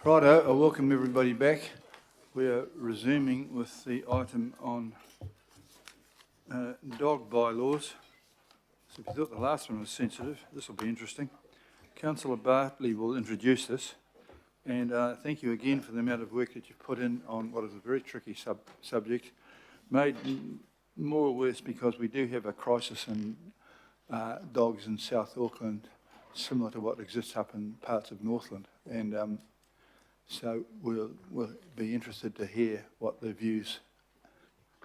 Righto, I welcome everybody back. We are resuming with the item on dog bylaws. So if you thought the last one was sensitive, this will be interesting. Councillor Bartley will introduce this, and thank you again for the amount of work that you've put in on what is a very tricky subject, made more or worse because we do have a crisis in dogs in South Auckland, similar to what exists up in parts of Northland, and so we'll be interested to hear what the views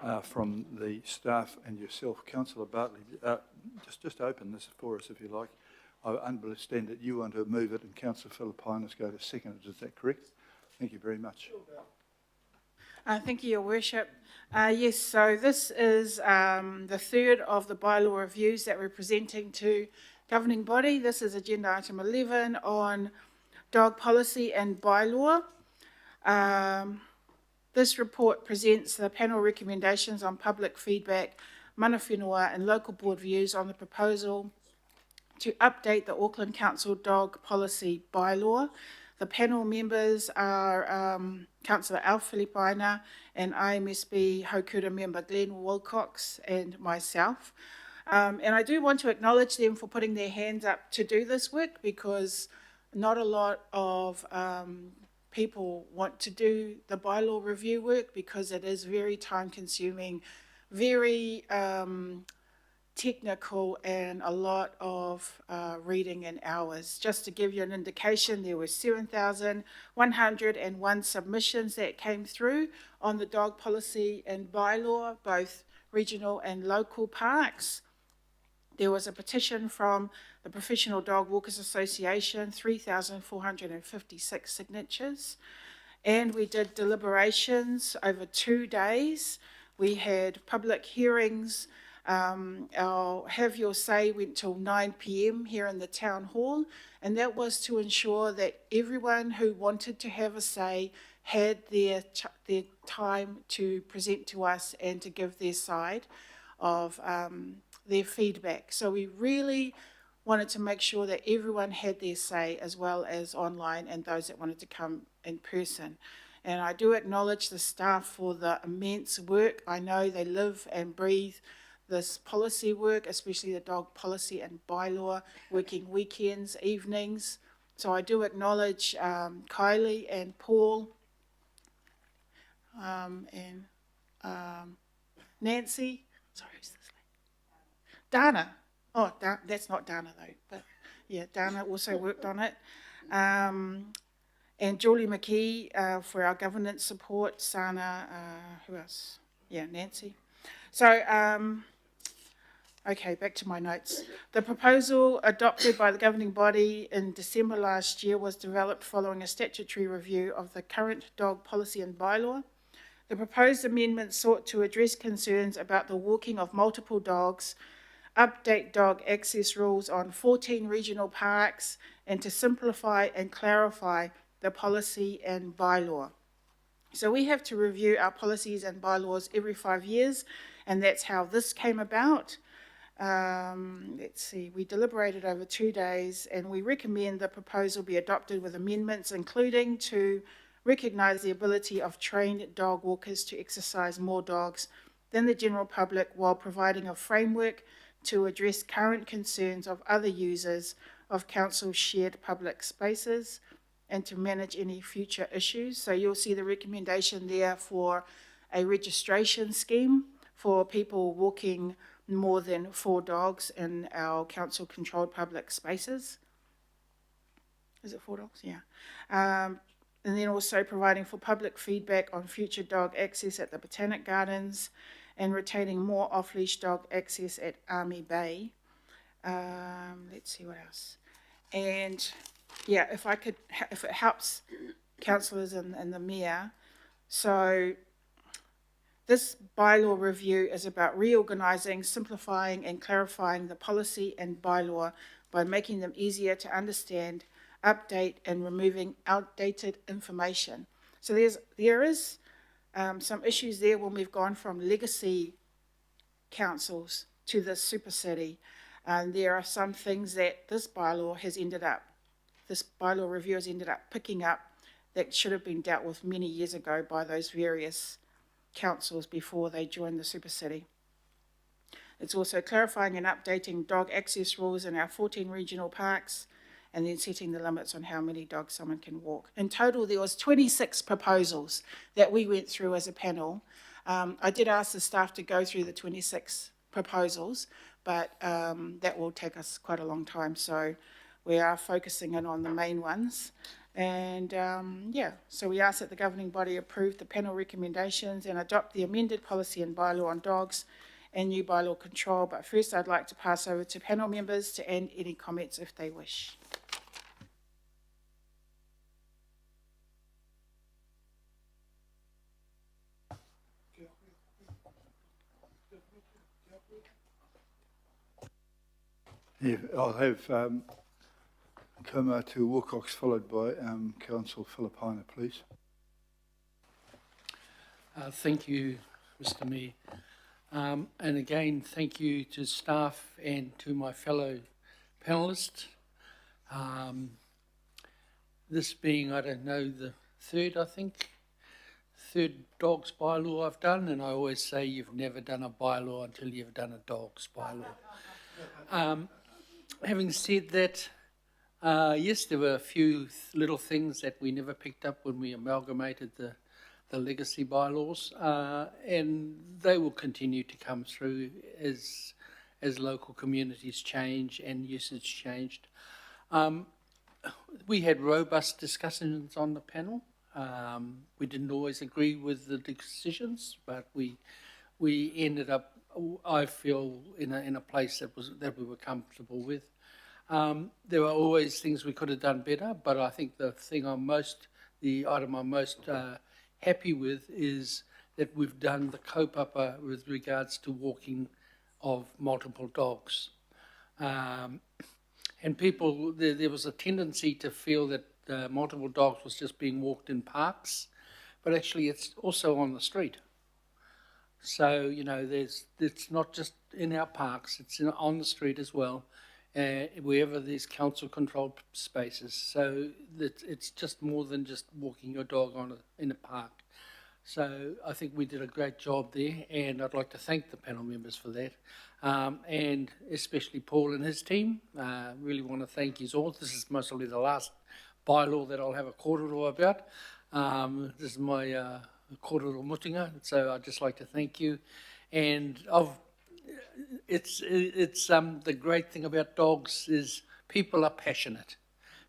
are from the staff and yourself. Councillor Bartley, just open this for us if you like. I understand that you want to move it and Councillor Philippinas go to second it. Is that correct? Thank you very much. Thank you, Your Worship. Yes, so this is the third of the bylaw reviews that we're presenting to governing body. This is agenda item 11 on dog policy and bylaw. This report presents the panel recommendations on public feedback, mana whenua and local board views on the proposal to update the Auckland Council dog policy bylaw. The panel members are Councillor Al Philippina and IMSB Haukura member Glenn Wilcox and myself. And I do want to acknowledge them for putting their hands up to do this work, because not a lot of people want to do the bylaw review work because it is very time consuming, very technical, and a lot of reading and hours. Just to give you an indication, there were 7,101 submissions that came through on the dog policy and bylaw, both regional and local parks. There was a petition from the Professional Dog Walkers Association, 3,456 signatures. And we did deliberations over 2 days. We had public hearings. Our Have Your Say went till 9 p.m. here in the town hall. And that was to ensure that everyone who wanted to have a say had their time to present to us and to give their side of their feedback. So we really wanted to make sure that everyone had their say, as well as online and those that wanted to come in person. And I do acknowledge the staff for the immense work. I know they live and breathe this policy work, especially the dog policy and bylaw, working weekends, evenings. So I do acknowledge Kylie and Paul and Nancy. Sorry, who's this lady? Dana. Oh, that's not Dana though, but yeah, Dana also worked on it. And Julie McKee for our governance support. Sana, who else? Yeah, Nancy. So, okay, back to my notes. The proposal adopted by the governing body in December last year was developed following a statutory review of the current dog policy and bylaw. The proposed amendment sought to address concerns about the walking of multiple dogs, update dog access rules on 14 regional parks, and to simplify and clarify the policy and bylaw. So we have to review our policies and bylaws every 5 years, and that's how this came about. Let's see, we deliberated over 2 days, and we recommend the proposal be adopted with amendments, including to recognise the ability of trained dog walkers to exercise more dogs than the general public, while providing a framework to address current concerns of other users of council shared public spaces and to manage any future issues. So you'll see the recommendation there for a registration scheme for people walking more than 4 dogs in our council controlled public spaces. Is it 4 dogs? Yeah. And then also providing for public feedback on future dog access at the Botanic Gardens, and retaining more off-leash dog access at Army Bay. Let's see what else. And yeah, if it helps councillors and the mayor. So this bylaw review is about reorganising, simplifying and clarifying the policy and bylaw by making them easier to understand, update and removing outdated information. So there is some issues there when we've gone from legacy councils to the super city. And there are some things that this bylaw review has ended up picking up that should have been dealt with many years ago by those various councils before they joined the super city. It's also clarifying and updating dog access rules in our 14 regional parks, and then setting the limits on how many dogs someone can walk. In total, there was 26 proposals that we went through as a panel. I did ask the staff to go through the 26 proposals, but that will take us quite a long time, so we are focusing in on the main ones. And so we ask that the governing body approve the panel recommendations and adopt the amended policy and bylaw on dogs and new bylaw control. But first, I'd like to pass over to panel members to add any comments if they wish. Yeah, I'll have Kaumātua Wilcox followed by Council Filipina, please. Thank you, Mr. Mayor. And again, thank you to staff and to my fellow panellists. This being, I don't know, the third dogs bylaw I've done, and I always say you've never done a bylaw until you've done a dogs bylaw. Having said that, yes, there were a few little things that we never picked up when we amalgamated the legacy bylaws, and they will continue to come through as local communities change and usage changed. We had robust discussions on the panel. We didn't always agree with the decisions, but we ended up, I feel, in a place that we were comfortable with. There were always things we could have done better, but I think the item I'm most happy with is that we've done the kaupapa with regards to walking of multiple dogs. And people, there was a tendency to feel that multiple dogs was just being walked in parks, but actually it's also on the street. So, you know, it's not just in our parks, it's on the street as well, wherever there's council-controlled spaces. So it's just more than just walking your dog in a park. So I think we did a great job there, and I'd like to thank the panel members for that, and especially Paul and his team. Really want to thank you all. This is mostly the last bylaw that I'll have a kōrero about. This is my kōrero mutinga, so I'd just like to thank you. And it's the great thing about dogs is people are passionate.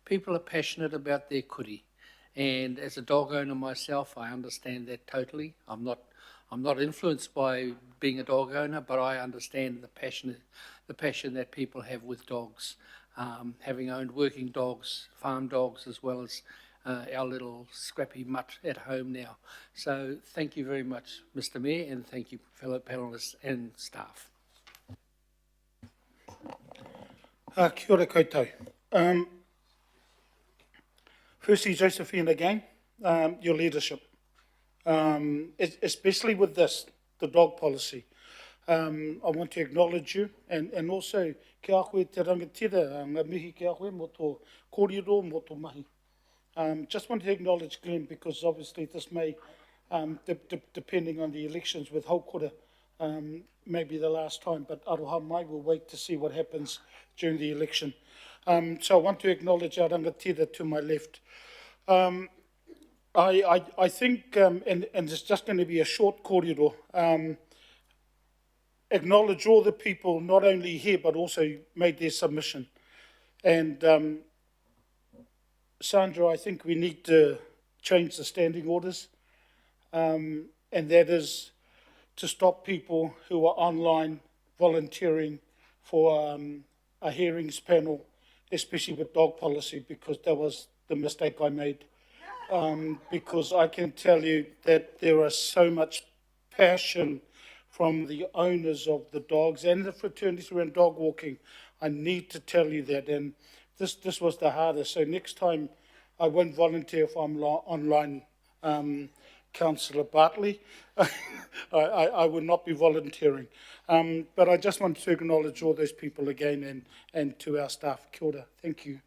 People are passionate about their kuri. And as a dog owner myself, I understand that totally. I'm not influenced by being a dog owner, but I understand the passion that people have with dogs. Having owned working dogs, farm dogs, as well as our little scrappy mutt at home now. So thank you very much, Mr. Mayor, and thank you, fellow panellists and staff. Kia ora koutou. Firstly, Josephine, again, your leadership, especially with this, the dog policy. I want to acknowledge you, and also kia koe te rangatira, ngā mihi kia koe mo tō kōrero mo tō mahi. Just want to acknowledge Glenn, because obviously this may, depending on the elections with Haukura, maybe the last time, but aroha mai, we'll wait to see what happens during the election. So I want to acknowledge our rangatira to my left. I think, and it's just going to be a short kōrero, acknowledge all the people, not only here, but also made their submission. And Sandra, I think we need to change the standing orders, and that is to stop people who are online volunteering for a hearings panel, especially with dog policy, because that was the mistake I made. Because I can tell you that there is so much passion from the owners of the dogs and the fraternities around dog walking. I need to tell you that, and this was the hardest. So next time I won't volunteer if I'm online, Councillor Bartley. I will not be volunteering. But I just want to acknowledge all those people again, and to our staff. Kia ora. Thank you.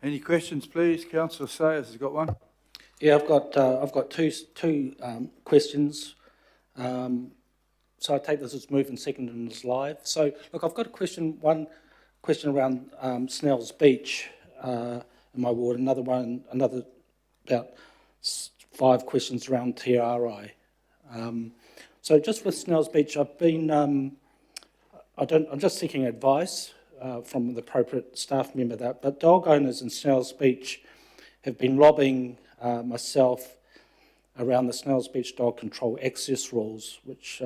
Any questions, please? Councillor Sayers has got one. Yeah, I've got two questions. So I take this as moved and seconded and as live. So look, I've got one question around Snell's Beach in my ward. Another about 5 questions around TRI. So just with Snell's Beach, I'm just seeking advice from the appropriate staff member there. But dog owners in Snell's Beach have been lobbying myself around the Snell's Beach dog control access rules, which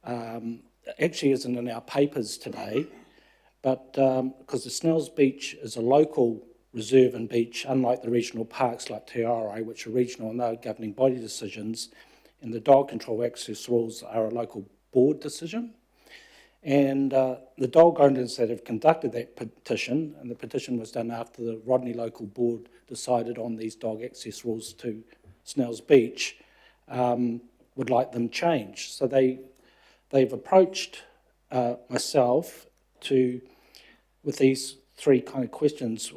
actually isn't in our papers today, but because the Snell's Beach is a local reserve and beach, unlike the regional parks like Te Arai, which are regional and they're governing body decisions, and the dog control access rules are a local board decision. And the dog owners that have conducted that petition, and the petition was done after the Rodney local board decided on these dog access rules to Snell's Beach, would like them changed. So they've approached myself with these 3 kind of questions.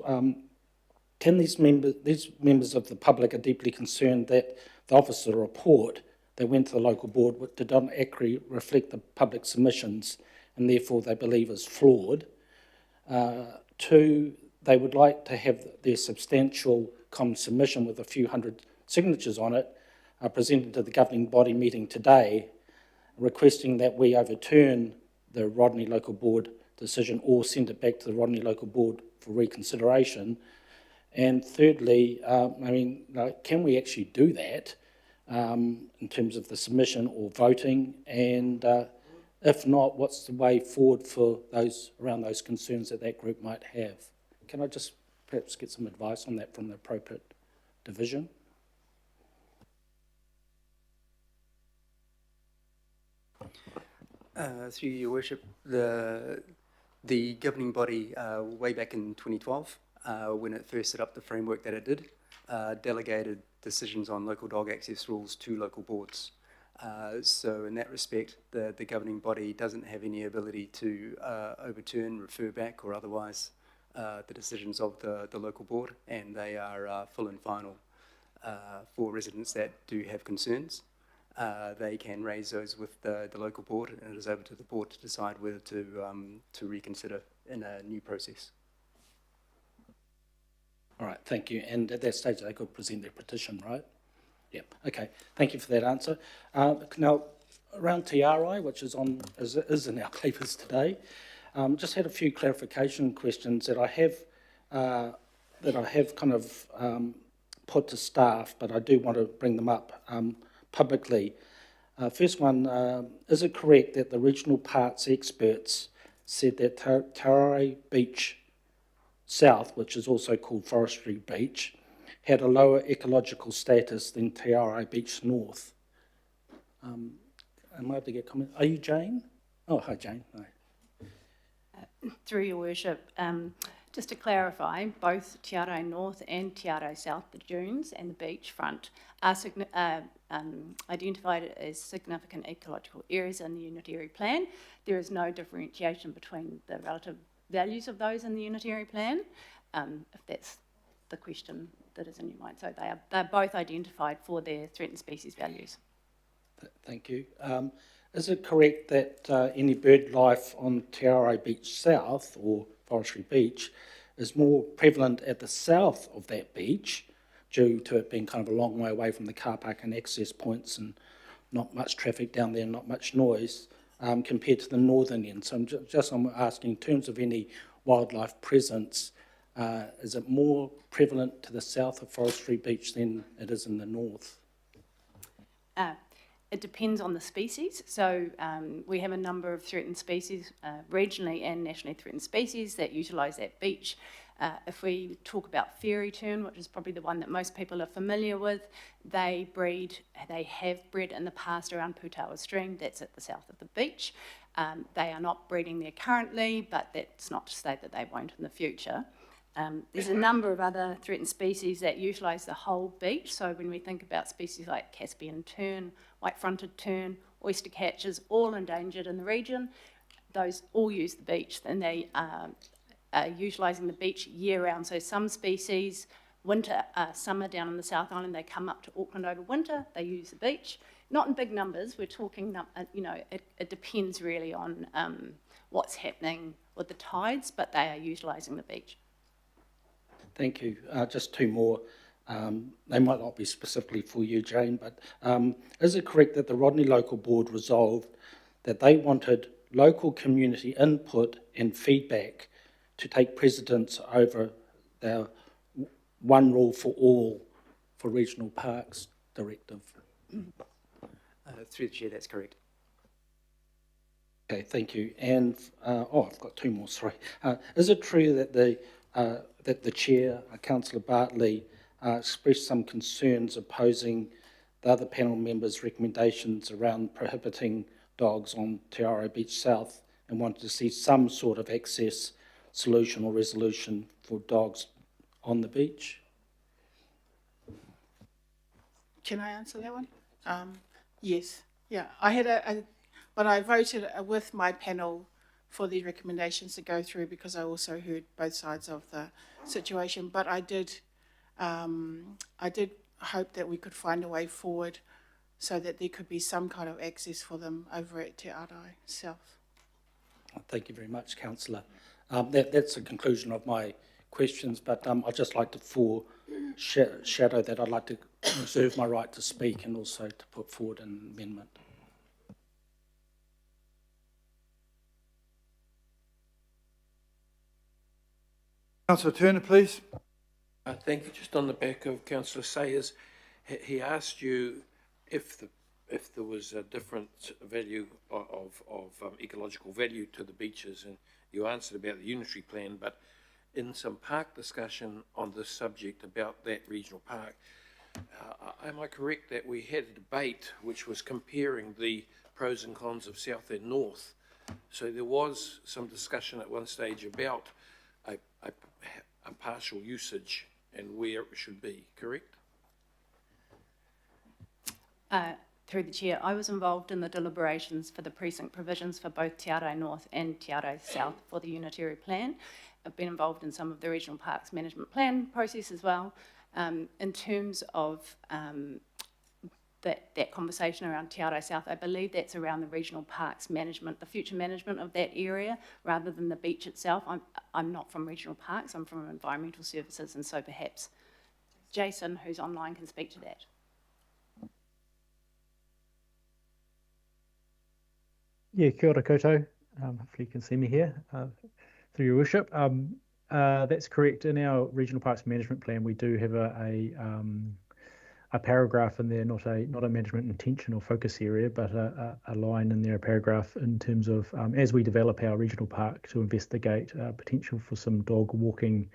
Can these members of the public are deeply concerned that the officer report that went to the local board did not accurately reflect the public submissions and therefore they believe is flawed. 2, they would like to have their substantial common submission with a few hundred signatures on it presented to the governing body meeting today, requesting that we overturn the Rodney local board decision or send it back to the Rodney local board for reconsideration. And thirdly, can we actually do that in terms of the submission or voting? And if not, what's the way forward for around those concerns that group might have? Can I just perhaps get some advice on that from the appropriate division? Through your worship, the governing body way back in 2012, when it first set up the framework that it did, delegated decisions on local dog access rules to local boards. So in that respect, the governing body doesn't have any ability to overturn, refer back, or otherwise the decisions of the local board, and they are full and final for residents that do have concerns. They can raise those with the local board, and it is over to the board to decide whether to reconsider in a new process. All right, thank you. And at that stage, they could present their petition, right? Yep. Okay. Thank you for that answer. Now, around TRI, which is in our papers today, just had a few clarification questions that I have kind of put to staff, but I do want to bring them up publicly. First one, is it correct that the regional parks experts said that Tarare Beach South, which is also called Forestry Beach, had a lower ecological status than Te Arai Beach North? Am I able to get a comment? Are you Jane? Oh, hi, Jane. Hi. Through your worship, just to clarify, both Te Arai North and Te Arai South, the dunes and the beachfront, are identified as significant ecological areas in the unitary plan. There is no differentiation between the relative values of those in the unitary plan, if that's the question that is in your mind. So they're both identified for their threatened species values. Thank you. Is it correct that any bird life on Te Arai Beach South, or Forestry Beach, is more prevalent at the south of that beach, due to it being kind of a long way away from the car park and access points and not much traffic down there, not much noise, compared to the northern end? So I'm asking, in terms of any wildlife presence, is it more prevalent to the south of Forestry Beach than it is in the north? It depends on the species. So we have a number of threatened species, regionally and nationally threatened species that utilise that beach. If we talk about fairy tern, which is probably the one that most people are familiar with, they have bred in the past around Putawa Stream, that's at the south of the beach. They are not breeding there currently, but that's not to say that they won't in the future. There's a number of other threatened species that utilise the whole beach. So when we think about species like Caspian tern, white-fronted tern, oyster catchers, all endangered in the region, those all use the beach, and they are utilising the beach year-round. So some species, summer down in the South Island, they come up to Auckland over winter, they use the beach. Not in big numbers, we're talking, it depends really on what's happening with the tides, but they are utilising the beach. Thank you. Just two more. They might not be specifically for you, Jane, but is it correct that the Rodney Local Board resolved that they wanted local community input and feedback to take precedence over their one rule for all for regional parks directive? Through the chair, that's correct. Okay, thank you. And I've got two more. Sorry. Is it true that the chair, Councillor Bartley, expressed some concerns opposing the other panel members' recommendations around prohibiting dogs on Te Aroha Beach South and wanted to see some sort of access solution or resolution for dogs on the beach? Can I answer that one? Yes. Yeah, I had but I voted with my panel for the recommendations to go through because I also heard both sides of the situation. But I did hope that we could find a way forward so that there could be some kind of access for them over at Te Aroha South. Thank you very much, Councillor. That's the conclusion of my questions, but I'd just like to foreshadow that I'd like to reserve my right to speak and also to put forward an amendment. Councillor Turner, please. Thank you. Just on the back of Councillor Sayers, he asked you if there was a different value of ecological value to the beaches, and you answered about the unitary plan, but in some park discussion on this subject about that regional park, am I correct that we had a debate which was comparing the pros and cons of south and north? So there was some discussion at one stage about a partial usage and where it should be, correct? Through the chair, I was involved in the deliberations for the precinct provisions for both Te Aroha North and Te Aroha South for the unitary plan. I've been involved in some of the regional parks management plan process as well. In terms of that conversation around Te Aroha South, I believe that's around the regional parks management, the future management of that area, rather than the beach itself. I'm not from regional parks, I'm from environmental services, and so perhaps Jason, who's online, can speak to that. Yeah, kia ora koutou. Hopefully you can see me here through your worship. That's correct. In our regional parks management plan, we do have a paragraph in there, not a management intention or focus area, but a line in there, a paragraph in terms of as we develop our regional park to investigate potential for some dog walking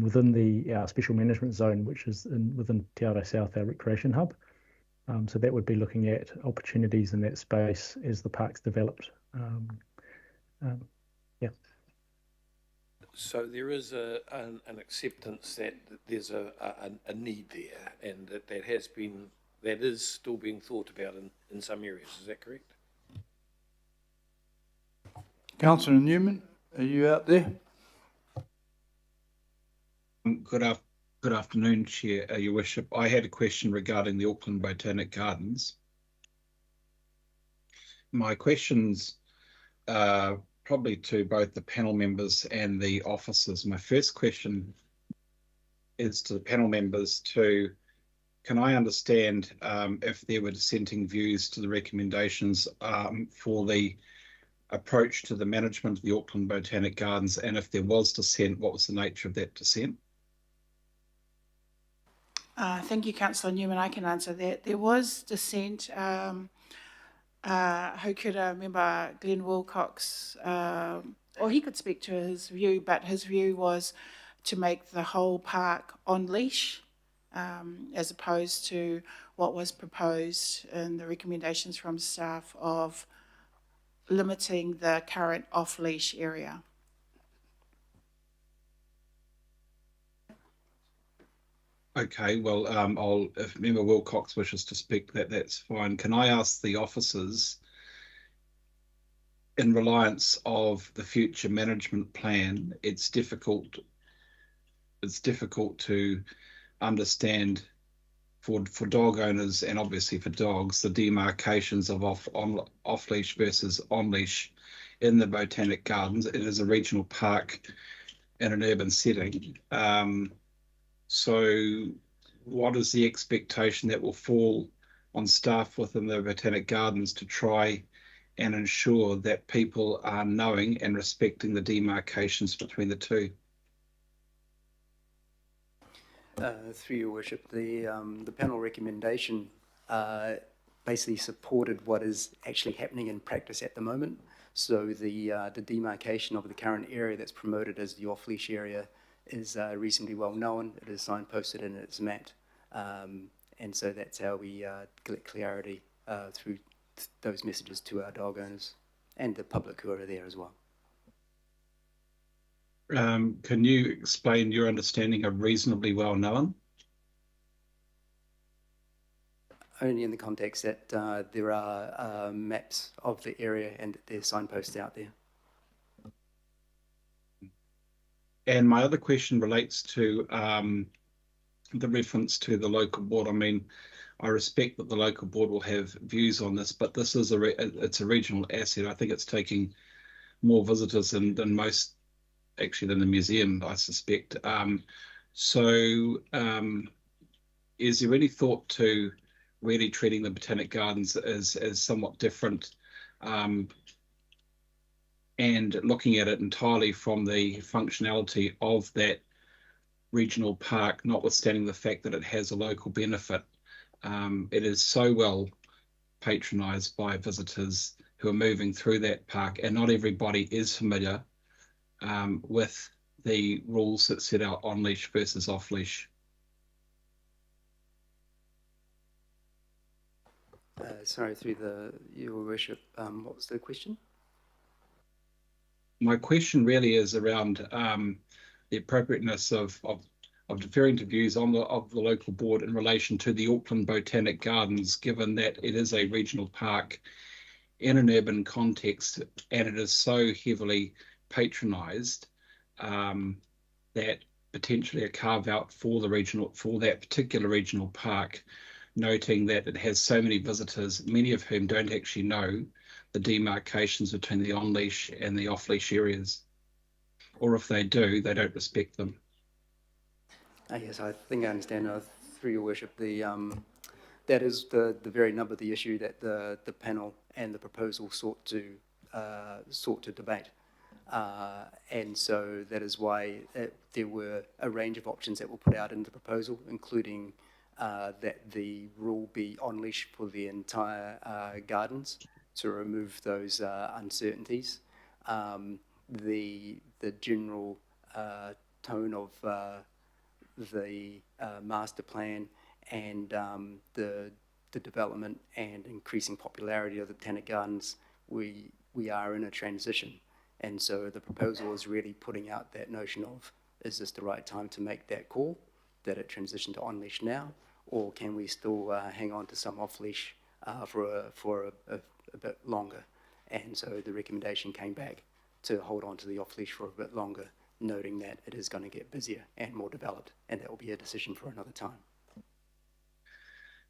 within the special management zone, which is within Te Aroha South, our recreation hub. So that would be looking at opportunities in that space as the park's developed. Yeah. So there is an acceptance that there's a need there, and that is still being thought about in some areas. Is that correct? Councillor Newman, are you out there? Good afternoon, Chair, Your Worship. I had a question regarding the Auckland Botanic Gardens. My questions are probably to both the panel members and the officers. My first question is to the panel members can I understand if there were dissenting views to the recommendations for the approach to the management of the Auckland Botanic Gardens, and if there was dissent, what was the nature of that dissent? Thank you, Councillor Newman. I can answer that. There was dissent. Haukura member Glenn Wilcox, or he could speak to his view, but his view was to make the whole park on leash, as opposed to what was proposed in the recommendations from staff of limiting the current off-leash area. Okay, well, if Member Wilcox wishes to speak, that's fine. Can I ask the officers, in reliance of the future management plan, it's difficult to understand for dog owners and obviously for dogs the demarcations of off leash versus on leash in the Botanic Gardens. It is a regional park in an urban setting. So what is the expectation that will fall on staff within the Botanic Gardens to try and ensure that people are knowing and respecting the demarcations between the two? Through your worship, the panel recommendation basically supported what is actually happening in practice at the moment. So the demarcation of the current area that's promoted as the off-leash area is reasonably well known. It is signposted and it's mapped. And so that's how we get clarity through those messages to our dog owners and the public who are there as well. Can you explain your understanding of reasonably well known? Only in the context that there are maps of the area and that there's signposts out there. And my other question relates to the reference to the local board. I mean, I respect that the local board will have views on this, but this is it's a regional asset. I think it's taking more visitors than most, actually, than the museum, I suspect. So is there any thought to really treating the Botanic Gardens as somewhat different and looking at it entirely from the functionality of that regional park, notwithstanding the fact that it has a local benefit? It is so well patronised by visitors who are moving through that park, and not everybody is familiar with the rules that set out on leash versus off leash. Sorry, through your worship, what was the question? My question really is around the appropriateness of deferring to views of the local board in relation to the Auckland Botanic Gardens, given that it is a regional park in an urban context and it is so heavily patronised that potentially a carve out for that particular regional park, noting that it has so many visitors, many of whom don't actually know the demarcations between the on-leash and the off-leash areas, or if they do, they don't respect them. Yes, I think I understand through your worship. That is the very nub of the issue that the panel and the proposal sought to debate. And so that is why there were a range of options that were put out in the proposal, including that the rule be on leash for the entire gardens to remove those uncertainties. The general tone of the master plan and the development and increasing popularity of the Botanic Gardens, we are in a transition. And so the proposal is really putting out that notion of, is this the right time to make that call, that it transitioned to on-leash now, or can we still hang on to some off-leash for a bit longer? And so the recommendation came back to hold on to the off-leash for a bit longer, noting that it is going to get busier and more developed, and that will be a decision for another time.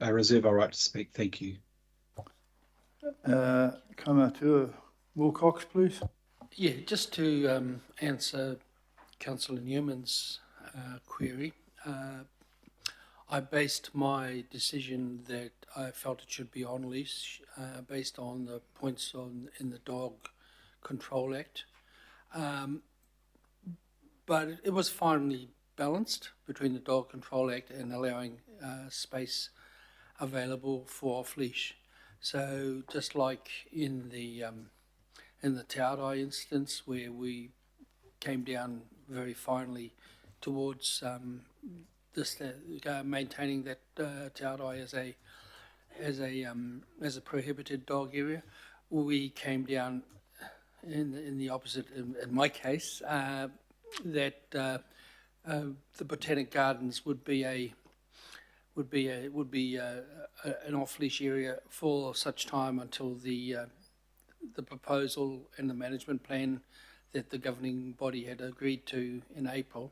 I reserve our right to speak. Thank you. Kamatua Wilcox, please. Yeah, just to answer Councillor Newman's query, I based my decision that I felt it should be on leash based on the points in the Dog Control Act. But it was finely balanced between the Dog Control Act and allowing space available for off-leash. So just like in the Taurai instance, where we came down very finely towards maintaining that Taurai as a prohibited dog area, we came down in the opposite. In my case, that the Botanic Gardens would be an off-leash area for such time until the the proposal and the management plan that the governing body had agreed to in April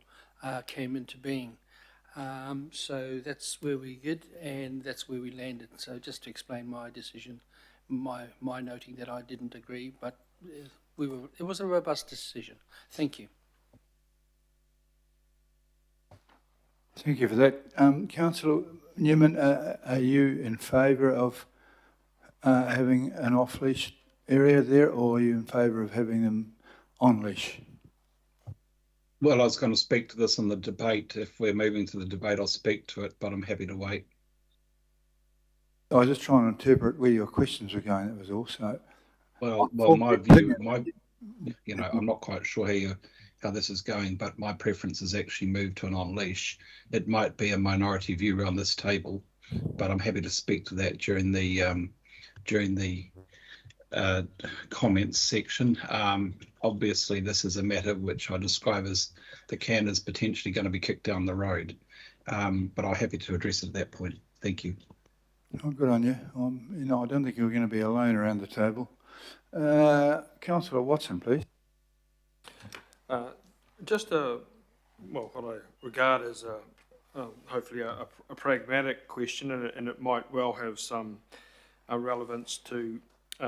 came into being. So that's where we did, and that's where we landed. So just to explain my decision, my noting that I didn't agree, but it was a robust decision. Thank you. Thank you for that. Councillor Newman, are you in favour of having an off-leash area there, or are you in favour of having them on-leash? Well, I was going to speak to this in the debate. If we're moving to the debate, I'll speak to it, but I'm happy to wait. I was just trying to interpret where your questions were going, that was all. So, Well, my view, I'm not quite sure how this is going, but my preference is actually move to an on-leash. It might be a minority view around this table, but I'm happy to speak to that during the comments section. Obviously, this is a matter which I describe as the can is potentially going to be kicked down the road, but I'm happy to address it at that point. Thank you. oh, good on you. I don't think you're going to be alone around the table. Councillor Watson, please. Just what I regard as hopefully a pragmatic question, and it might well have some relevance to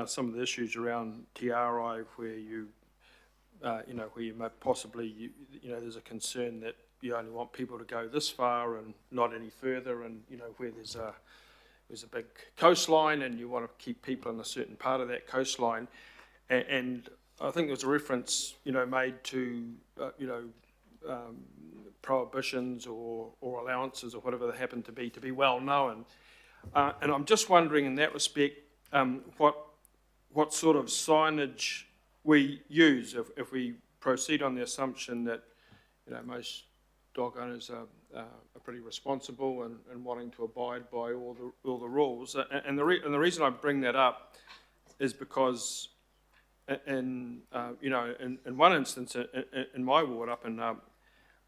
some of the issues around TRI, where where you may possibly, there's a concern that you only want people to go this far and not any further, and where there's a big coastline and you want to keep people in a certain part of that coastline, and I think there was a reference, made to, prohibitions or allowances or whatever they happen to be well known, and I'm just wondering in that respect, what sort of signage we use if we proceed on the assumption that, most dog owners are pretty responsible and wanting to abide by all the rules, and the reason I bring that up is because in one instance in my ward up in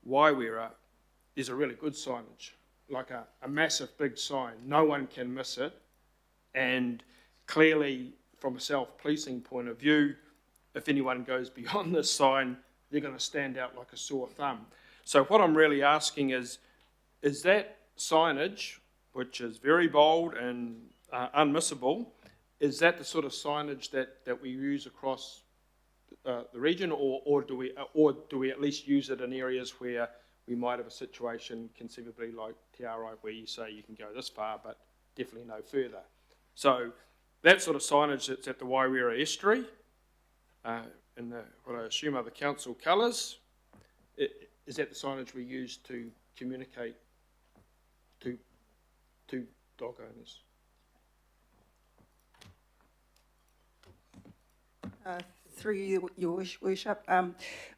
Waiwera, there's a really good signage, like a massive big sign, no one can miss it, and clearly from a self-policing point of view, if anyone goes beyond this sign, they're going to stand out like a sore thumb. So what I'm really asking is that signage, which is very bold and unmissable, is that the sort of signage that we use across the region, or do we at least use it in areas where we might have a situation conceivably like TRI, where you say you can go this far but definitely no further? So that sort of signage that's at the Waiwera estuary, in what I assume are the council colours, is that the signage we use to communicate to dog owners? Through your worship,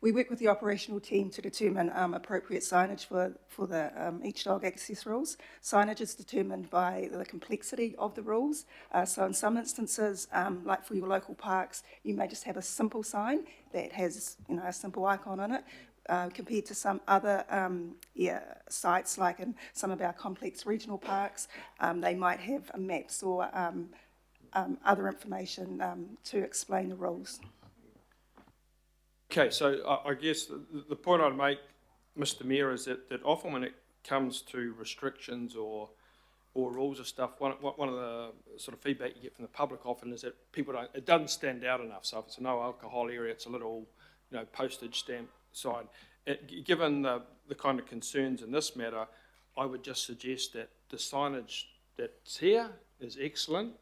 we work with the operational team to determine appropriate signage for the each dog access rules. Signage is determined by the complexity of the rules. So in some instances, like for your local parks, you may just have a simple sign that has a simple icon on it. Compared to some other sites, like in some of our complex regional parks, they might have maps or other information to explain the rules. Okay, so I guess the point I'd make, Mr. Mayor, is that often when it comes to restrictions or rules of stuff, one of the sort of feedback you get from the public often is that it doesn't stand out enough. So if it's a no alcohol area, it's a little postage stamp sign. Given the kind of concerns in this matter, I would just suggest that the signage that's here is excellent,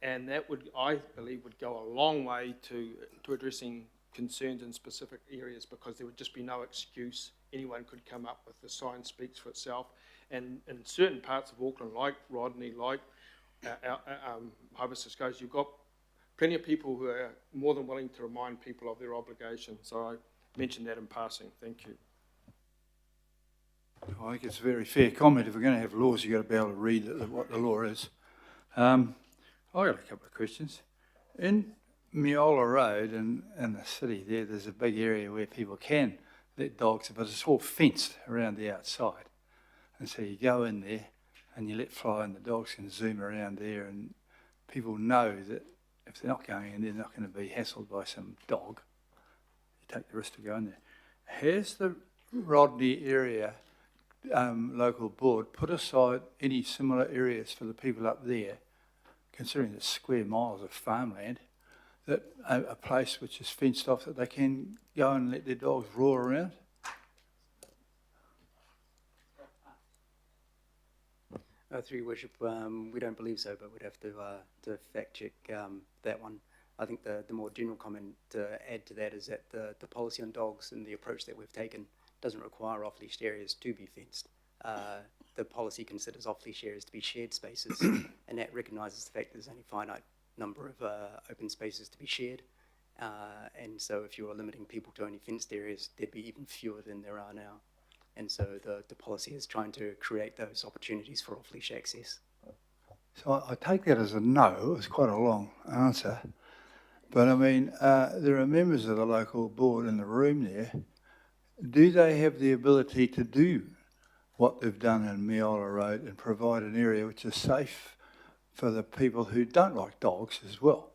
and that I believe would go a long way to addressing concerns in specific areas, because there would just be no excuse. Anyone could come up with the sign speaks for itself, and in certain parts of Auckland, like Rodney, like Hibiscus Coast, you've got plenty of people who are more than willing to remind people of their obligation. So I mentioned that in passing. Thank you. I think it's a very fair comment. If we're going to have laws, you've got to be able to read what the law is. I've got a couple of questions. In Miola Road in the city there's a big area where people can let dogs, but it's all fenced around the outside. And so you go in there and you let fly and the dogs can zoom around there, and people know that if they're not going in, they're not going to be hassled by some dog. You take the risk to go in there. Has the Rodney area local board put aside any similar areas for the people up there, considering the square miles of farmland, that a place which is fenced off that they can go and let their dogs roar around? Through your worship, we don't believe so, but we'd have to fact check that one. I think the more general comment to add to that is that the policy on dogs and the approach that we've taken doesn't require off-leash areas to be fenced. The policy considers off-leash areas to be shared spaces, and that recognises the fact there's only a finite number of open spaces to be shared. And so if you're limiting people to only fenced areas, there'd be even fewer than there are now. And so the policy is trying to create those opportunities for off-leash access. So I take that as a no. It's quite a long answer. But I mean, there are members of the local board in the room there. Do they have the ability to do what they've done in Meola Road and provide an area which is safe for the people who don't like dogs as well?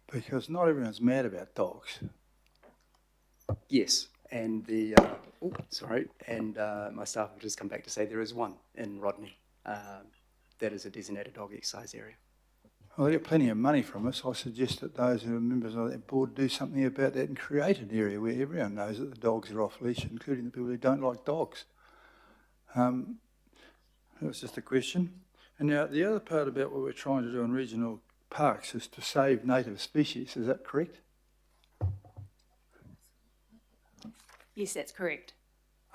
Because not everyone's mad about dogs. Yes, and my staff have just come back to say there is one in Rodney that is a designated dog exercise area. Well, they get plenty of money from us. I suggest that those who are members of that board do something about that and create an area where everyone knows that the dogs are off leash, including the people who don't like dogs. That was just a question. And now the other part about what we're trying to do in regional parks is to save native species. Is that correct? Yes, that's correct.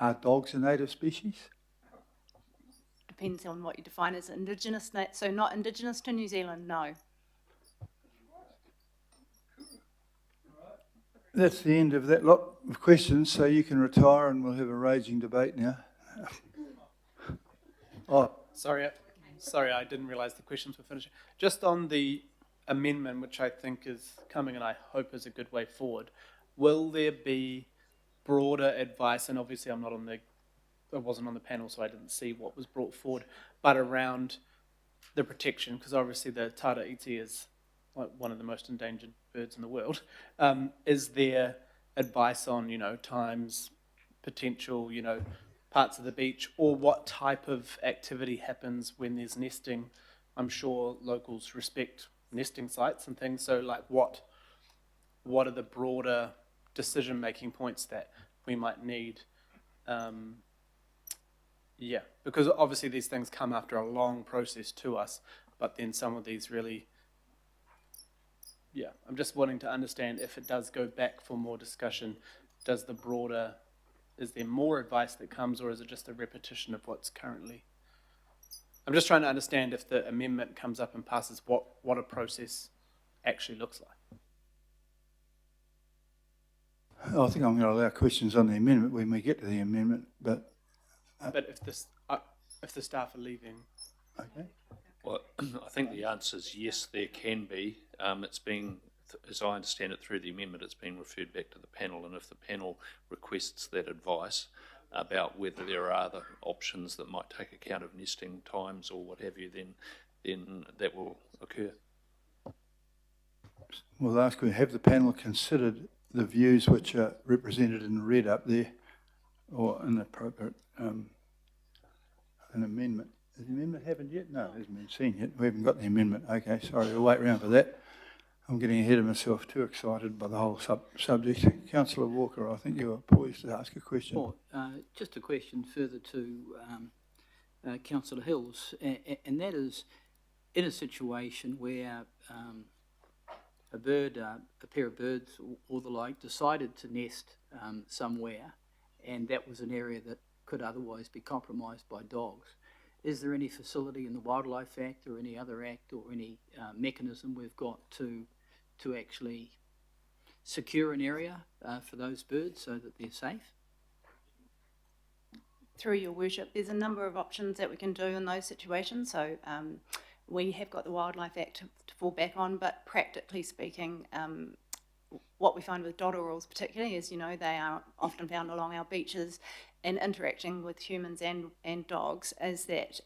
Are dogs a native species? Depends on what you define as indigenous. So not indigenous to New Zealand, no. That's the end of that lot of questions, so you can retire and we'll have a raging debate now. Oh, Sorry, I didn't realise the questions were finished. Just on the amendment, which I think is coming and I hope is a good way forward, will there be broader advice, and obviously I wasn't on the panel so I didn't see what was brought forward, but around the protection, because obviously the tara iti is like one of the most endangered birds in the world. Is there advice on, times, potential, parts of the beach, or what type of activity happens when there's nesting? I'm sure locals respect nesting sites and things, so like what are the broader decision-making points that we might need? Because obviously these things come after a long process to us, but then some of these really, I'm just wanting to understand if it does go back for more discussion, is there more advice that comes, or is it just a repetition of what's currently? I'm just trying to understand if the amendment comes up and passes, what a process actually looks like. I think I'm going to allow questions on the amendment when we get to the amendment, but if the staff are leaving. okay. Well, I think the answer is yes, there can be. It's being, as I understand it through the amendment, it's been referred back to the panel, and if the panel requests that advice about whether there are other options that might take account of nesting times or what have you, then that will occur. We'll ask you, have the panel considered the views which are represented in red up there, or an appropriate an amendment? Has the amendment happened yet? No, it hasn't been seen yet. We haven't got the amendment. Okay, sorry, we'll wait around for that. I'm getting ahead of myself, too excited by the whole subject. Councillor Walker, I think you were poised to ask a question. Oh, just a question further to Councillor Hills, and that is, in a situation where a pair of birds or the like decided to nest somewhere, and that was an area that could otherwise be compromised by dogs, is there any facility in the Wildlife Act or any other act or any mechanism we've got to actually secure an area for those birds so that they're safe? Through your worship, there's a number of options that we can do in those situations. So we have got the Wildlife Act to fall back on, but practically speaking, what we find with dotterels particularly is, they are often found along our beaches and interacting with humans and dogs, is that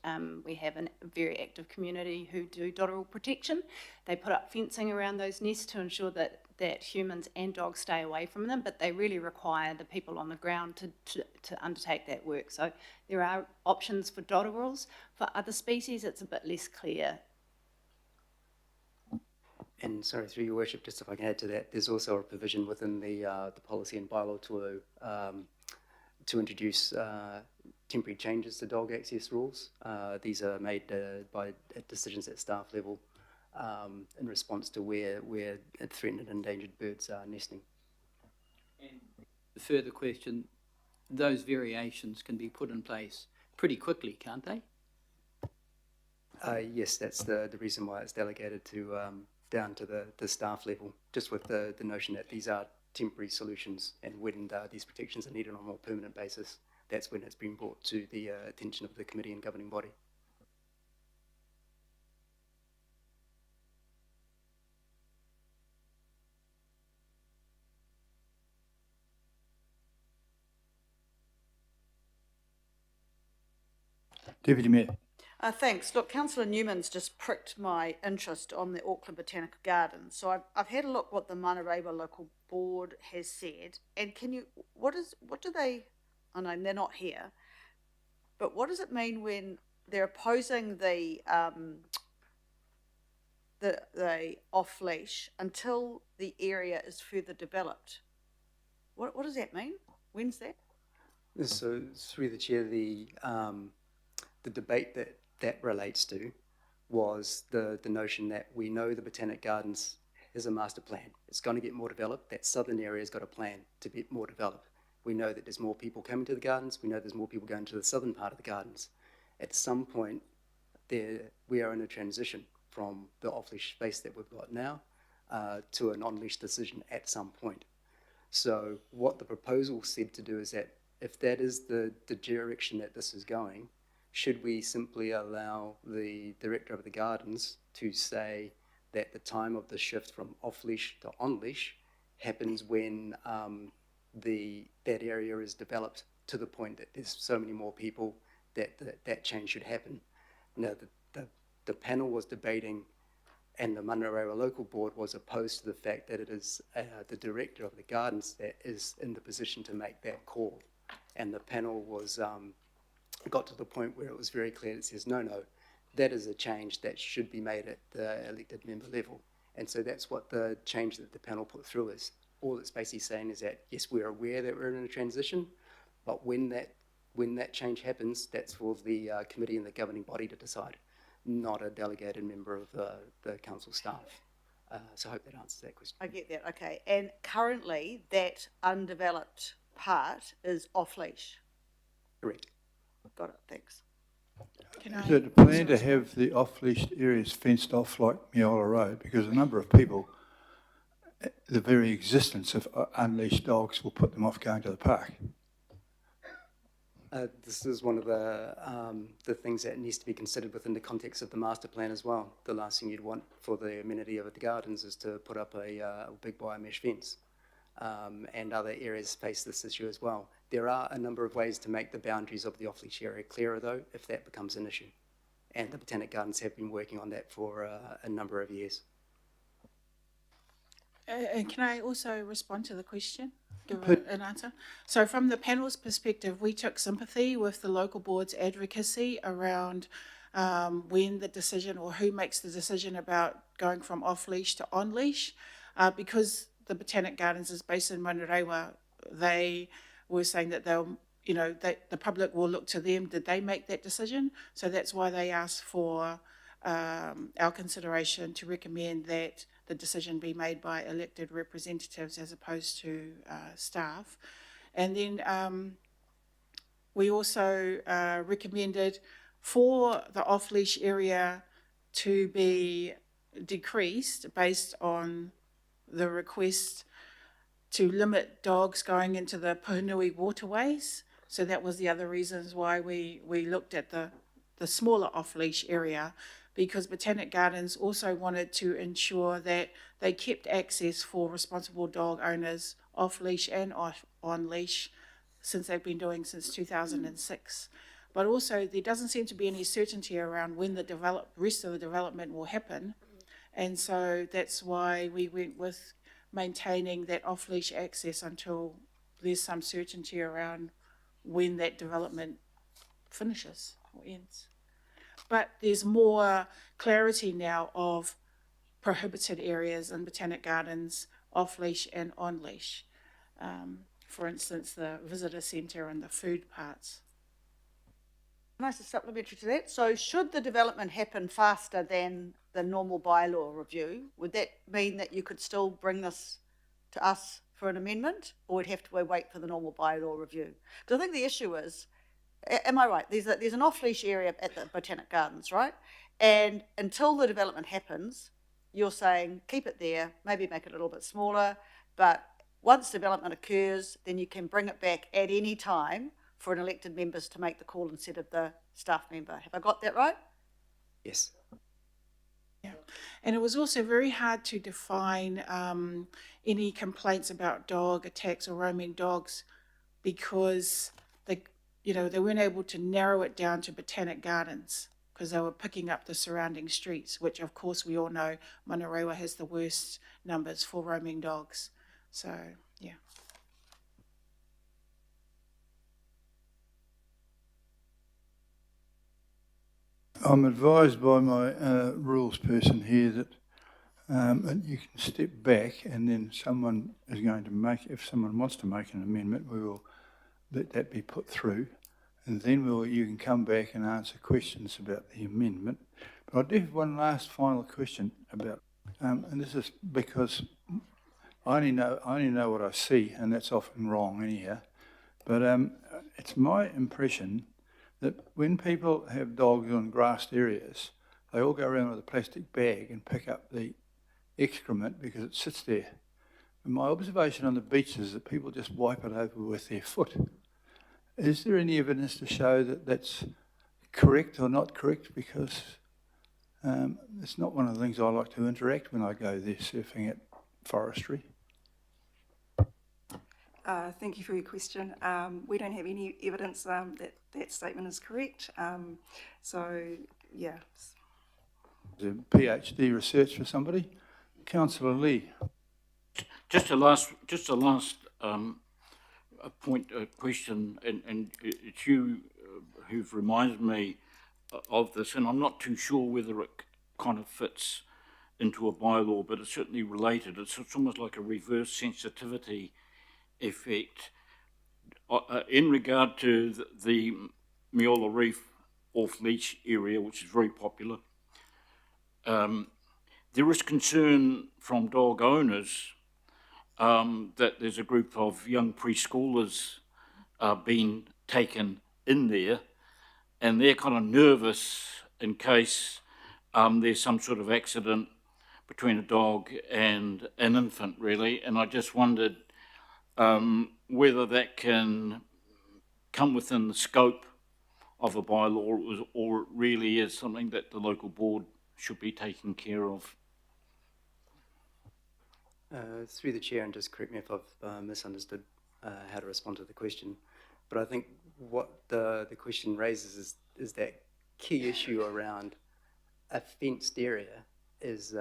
we have a very active community who do dotterel protection. They put up fencing around those nests to ensure that humans and dogs stay away from them, but they really require the people on the ground to undertake that work. So there are options for dotterels. For other species, it's a bit less clear. And sorry, through your worship, just if I can add to that, there's also a provision within the policy and bylaw to introduce temporary changes to dog access rules. These are made by decisions at staff level in response to where threatened and endangered birds are nesting. And the further question, those variations can be put in place pretty quickly, can't they? Yes, that's the reason why it's delegated to down to the staff level, just with the notion that these are temporary solutions, and when these protections are needed on a more permanent basis, that's when it's been brought to the attention of the committee and governing body. Deputy Mayor. Thanks. Look, Councillor Newman's just pricked my interest on the Auckland Botanical Gardens. So I've had a look what the Manarewa Local Board has said. And what do they, I know they're not here, but what does it mean when they're opposing the off-leash until the area is further developed? What does that mean? When's that? So through the chair, the debate that relates to was the notion that we know the Botanic Gardens is a master plan. It's going to get more developed. That southern area has got a plan to get more developed. We know that there's more people coming to the gardens. We know there's more people going to the southern part of the gardens. At some point, we are in a transition from the off-leash space that we've got now to an on-leash decision at some point. So what the proposal said to do is that if that is the direction that this is going, should we simply allow the director of the gardens to say that the time of the shift from off-leash to on-leash happens when that area is developed to the point that there's so many more people that change should happen. Now, the panel was debating, and the Manarewa Local Board was opposed to the fact that it is the director of the gardens that is in the position to make that call. And the panel was got to the point where it was very clear. It says, no, that is a change that should be made at the elected member level. And so that's what the change that the panel put through is. All it's basically saying is that, yes, we're aware that we're in a transition, but when that change happens, that's for the committee and the governing body to decide, not a delegated member of the council staff. So I hope that answers that question. I get that, okay. And currently, that undeveloped part is off-leash. Correct. Got it, thanks. Is it a plan to have the off-leash areas fenced off like Miola Road? Because a number of people, the very existence of unleashed dogs will put them off going to the park. This is one of the things that needs to be considered within the context of the master plan as well. The last thing you'd want for the amenity of the gardens is to put up a big wire mesh fence. And other areas face this issue as well. There are a number of ways to make the boundaries of the off-leash area clearer, though, if that becomes an issue. And the Botanic Gardens have been working on that for a number of years. And can I also respond to the question? Give an answer? So from the panel's perspective, we took sympathy with the local board's advocacy around when the decision or who makes the decision about going from off-leash to on-leash, because the Botanic Gardens is based in Manarewa. They were saying that the public will look to them. Did they make that decision? So that's why they asked for our consideration to recommend that the decision be made by elected representatives as opposed to staff. And then we also recommended for the off-leash area to be decreased based on the request to limit dogs going into the Puhunui waterways. So that was the other reasons why we looked at the smaller off-leash area. because Botanic Gardens also wanted to ensure that they kept access for responsible dog owners off leash and on leash, since they've been doing since 2006. But also there doesn't seem to be any certainty around when the rest of the development will happen. And so that's why we went with maintaining that off-leash access until there's some certainty around when that development finishes or ends. But there's more clarity now of prohibited areas in Botanic Gardens, off-leash and on-leash. For instance, the visitor centre and the food parts. Can I just supplementary to that? So should the development happen faster than the normal bylaw review, would that mean that you could still bring this to us for an amendment, or we'd have to wait for the normal bylaw review? Because I think the issue is, am I right? There's an off-leash area at the Botanic Gardens, right? And until the development happens, you're saying keep it there, maybe make it a little bit smaller, but once development occurs, then you can bring it back at any time for an elected members to make the call instead of the staff member. Have I got that right? Yes. Yeah, and it was also very hard to define any complaints about dog attacks or roaming dogs, because they weren't able to narrow it down to Botanic Gardens because they were picking up the surrounding streets, which of course we all know Manarewa has the worst numbers for roaming dogs. So yeah. I'm advised by my rules person here that you can step back, and then someone is going to if someone wants to make an amendment, we will let that be put through, and then you can come back and answer questions about the amendment. But I do have one last final question about, and this is because I only know what I see, and that's often wrong anyhow. But it's my impression that when people have dogs on grassed areas, they all go around with a plastic bag and pick up the excrement because it sits there. And my observation on the beach is that people just wipe it over with their foot. Is there any evidence to show that that's correct or not correct? Because it's not one of the things I like to interact when I go there surfing at forestry. Thank you for your question. We don't have any evidence that that statement is correct. So, yeah. A PhD research for somebody. Councillor Lee. Just a last question, and it's you who've reminded me of this, and I'm not too sure whether it kind of fits into a bylaw, but it's certainly related. It's almost like a reverse sensitivity effect in regard to the Meola Reef off-leash area, which is very popular. There is concern from dog owners that there's a group of young preschoolers being taken in there, and they're kind of nervous in case there's some sort of accident between a dog and an infant, really. And I just wondered whether that can come within the scope of a bylaw, or really is something that the local board should be taking care of. Through the chair, and just correct me if I've misunderstood how to respond to the question, but I think what the question raises is that key issue around a fenced area is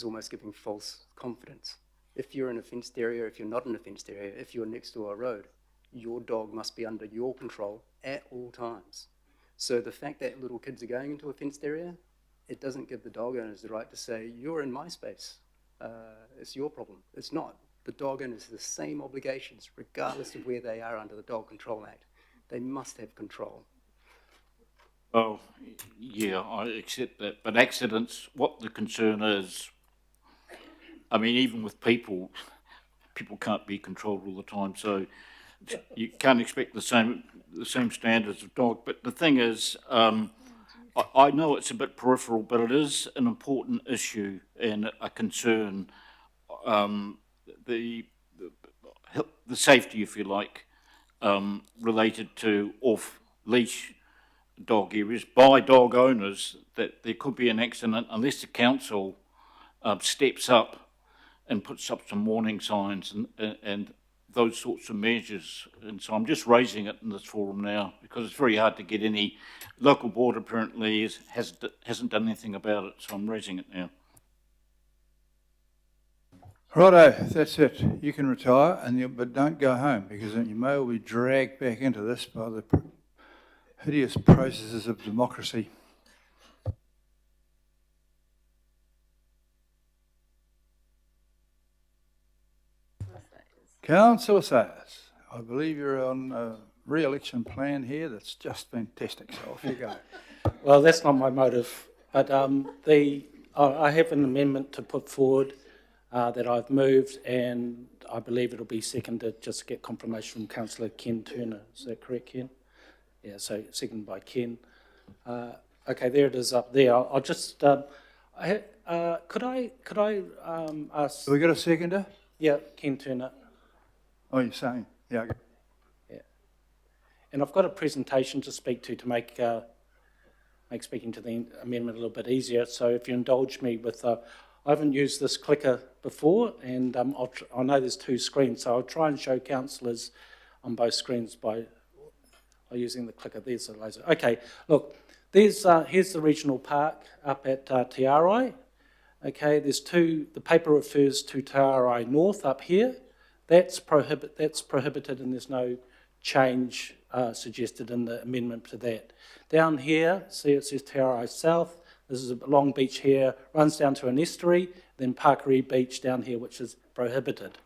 almost giving false confidence. If you're in a fenced area, if you're not in a fenced area, if you're next to a road, your dog must be under your control at all times. So the fact that little kids are going into a fenced area, it doesn't give the dog owners the right to say, you're in my space. It's your problem. It's not. The dog owners have the same obligations, regardless of where they are under the Dog Control Act. They must have control. Oh, yeah, I accept that. But accidents, what the concern is, I mean, even with people can't be controlled all the time, so you can't expect the same standards of dog. But the thing is, I know it's a bit peripheral, but it is an important issue and a concern. The safety, if you like, related to off-leash dog areas by dog owners, that there could be an accident unless the council steps up and puts up some warning signs and those sorts of measures. And so I'm just raising it in this forum now because it's very hard to get any. Local board apparently hasn't done anything about it, so I'm raising it now. Righto, that's it. You can retire, but don't go home, because you may well be dragged back into this by the hideous processes of democracy. Councillor Sayers, I believe you're on a re-election plan here that's just fantastic, so off you go. Well, that's not my motive, but I have an amendment to put forward that I've moved, and I believe it'll be seconded, just to get confirmation from Councillor Ken Turner. Is that correct, Ken? Yeah, so seconded by Ken. Okay, there it is up there. I'll just, could I ask... Have we got a seconder? Yeah, Ken Turner. Oh, you're saying? Yeah, okay. Yeah. And I've got a presentation to speak to make speaking to the amendment a little bit easier. So if you indulge me with, I haven't used this clicker before, and I know there's two screens, so I'll try and show councillors on both screens by using the clicker. There's the laser. Okay, look, here's the regional park up at Te Arai. Okay, there's two, the paper refers to Te Arai North up here. That's prohibited, and there's no change suggested in the amendment to that. Down here, see it says Te Arai South. This is a long beach here, runs down to an estuary, then Parkery Beach down here, which is prohibited.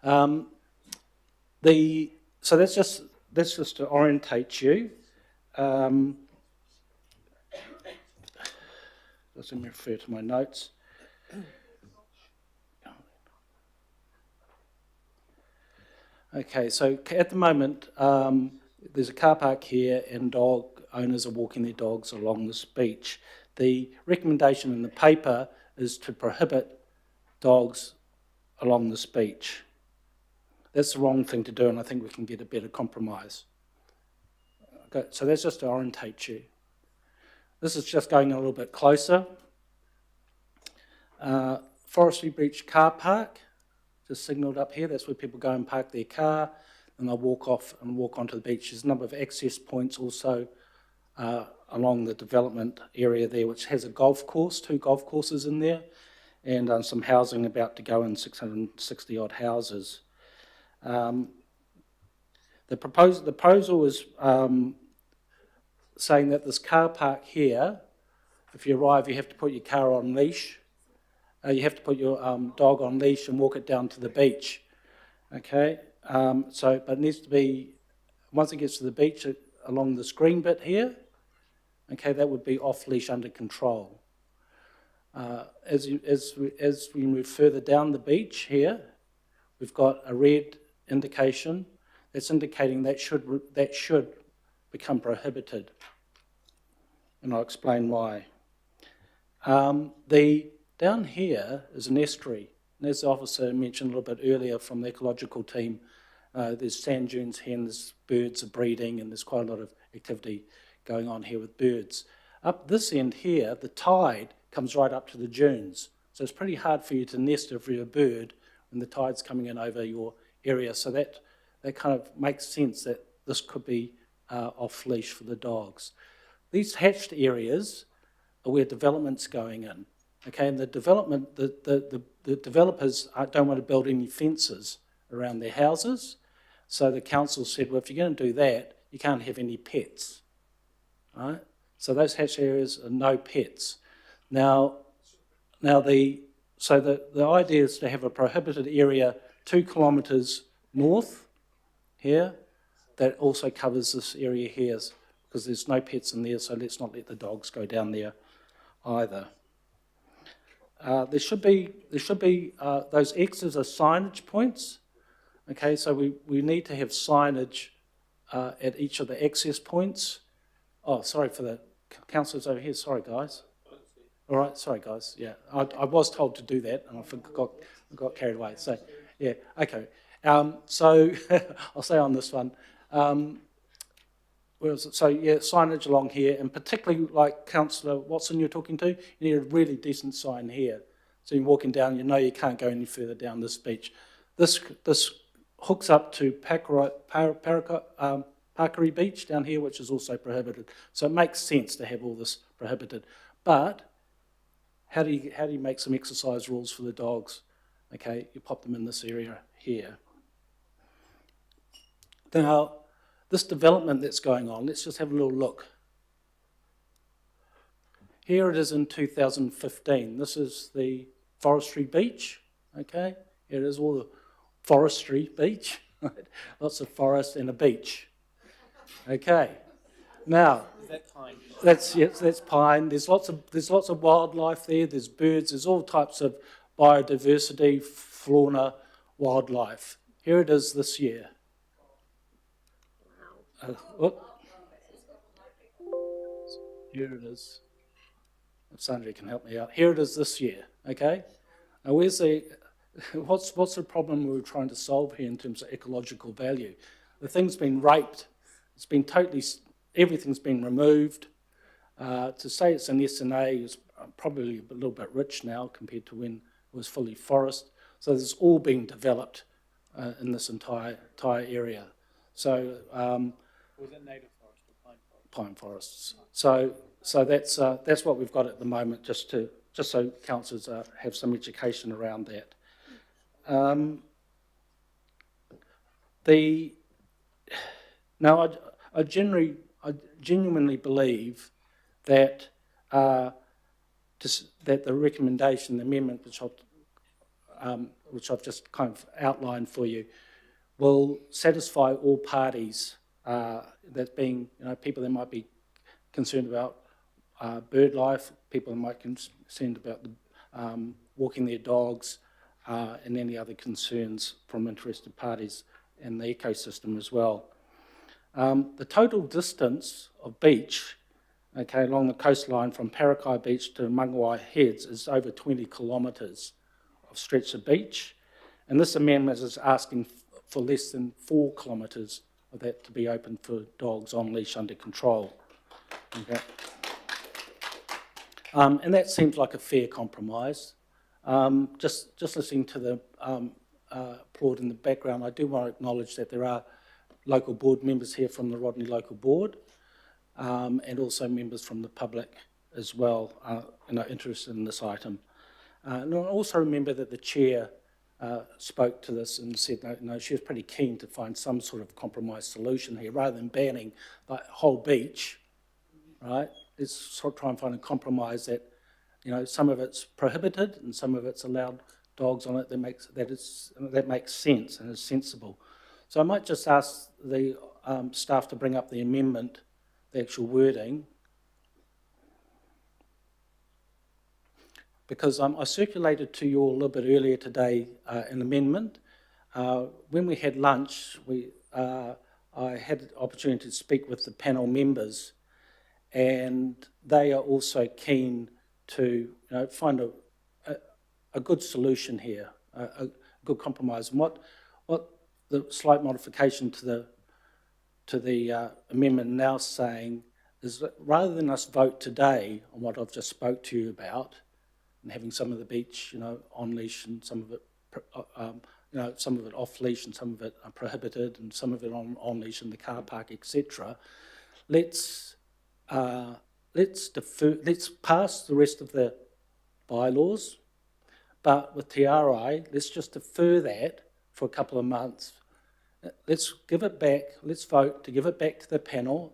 So that's just to orientate you. Let me refer to my notes. Okay, so at the moment, there's a car park here and dog owners are walking their dogs along this beach. The recommendation in the paper is to prohibit dogs along this beach. That's the wrong thing to do, and I think we can get a better compromise. Okay, so that's just to orientate you. This is just going a little bit closer. Forestry Beach car park, just signalled up here. That's where people go and park their car, and they'll walk off and walk onto the beach. There's a number of access points also along the development area there, which has a golf course, 2 golf courses in there, and some housing about to go in, 660 odd houses. The proposal is saying that this car park here, if you arrive, you have to put your car on leash. You have to put your dog on leash and walk it down to the beach. Okay, but it needs to be, once it gets to the beach, along this green bit here, okay, that would be off leash under control. As we move further down the beach here, we've got a red indication that's indicating that should become prohibited, and I'll explain why. Down here is an estuary, and as the officer mentioned a little bit earlier from the ecological team, there's sand dunes here, and there's birds are breeding, and there's quite a lot of activity going on here with birds. Up this end here, the tide comes right up to the dunes, so it's pretty hard for you to nest if you're a bird when the tide's coming in over your area, so that kind of makes sense that this could be off leash for the dogs. These hatched areas are where development's going in. Okay, and the developers don't want to build any fences around their houses, so the council said, well, if you're going to do that, you can't have any pets, right? So those hatched areas are no pets. Now the idea is to have a prohibited area 2 kilometres north here that also covers this area here, because there's no pets in there, so let's not let the dogs go down there either. There should be those X's are signage points. Okay, so we need to have signage at each of the access points. Oh, sorry for the councillors over here. Sorry, guys. All right, sorry, guys. Yeah, I was told to do that, and I got carried away. So, yeah, okay. So I'll stay on this one. where is it? So yeah, signage along here, and particularly like Councillor Watson you're talking to, you need a really decent sign here. So you're walking down, you know you can't go any further down this beach. This hooks up to Pakari Beach down here, which is also prohibited. So it makes sense to have all this prohibited. But how do you make some exercise rules for the dogs? Okay, you pop them in this area here. Now, this development that's going on, let's just have a little look. Here it is in 2015. This is the forestry beach, okay? Here it is, all the forestry beach, right? Lots of forest and a beach, okay? Now, Is that pine? that's pine. There's lots of wildlife there. There's birds. There's all types of biodiversity, fauna, wildlife. Here it is this year. Here it is. If Sandra can help me out. Here it is this year, okay? Now what's the problem we're trying to solve here in terms of ecological value? The thing's been raped. It's been everything's been removed. To say it's an SNA is probably a little bit rich now compared to when it was fully forest. So this is all being developed in this entire area. So was it native forest or pine forest? Pine forests. So that's what we've got at the moment, just so councillors have some education around that. Now I genuinely believe that that the recommendation, the amendment which I've just kind of outlined for you, will satisfy all parties. That being, people that might be concerned about bird life, people that might be concerned about walking their dogs, and any other concerns from interested parties and the ecosystem as well. The total distance of beach, okay, along the coastline from Parakai Beach to Mangawai Heads is over 20 kilometres of stretch of beach, and this amendment is asking for less than 4 kilometres of that to be open for dogs on leash under control. Okay. And that seems like a fair compromise. Just listening to the applaud in the background, I do want to acknowledge that there are local board members here from the Rodney Local Board, and also members from the public as well, interested in this item. And I also remember that the chair spoke to this and said she was pretty keen to find some sort of compromise solution here, rather than banning the whole beach, right? Let's sort of try and find a compromise that, some of it's prohibited and some of it's allowed dogs on it that makes sense and is sensible. So I might just ask the staff to bring up the amendment, the actual wording, because I circulated to you all a little bit earlier today an amendment. When we had lunch, I had the opportunity to speak with the panel members, and they are also keen to find a good solution here, a good compromise. And what the slight modification to the amendment now saying is that rather than us vote today on what I've just spoke to you about, and having some of the beach, on leash and some of it, some of it off leash and some of it prohibited and some of it on leash in the car park, etc. Let's pass the rest of the bylaws, but with TRI, let's just defer that for a couple of months. Let's give it back, let's vote to give it back to the panel,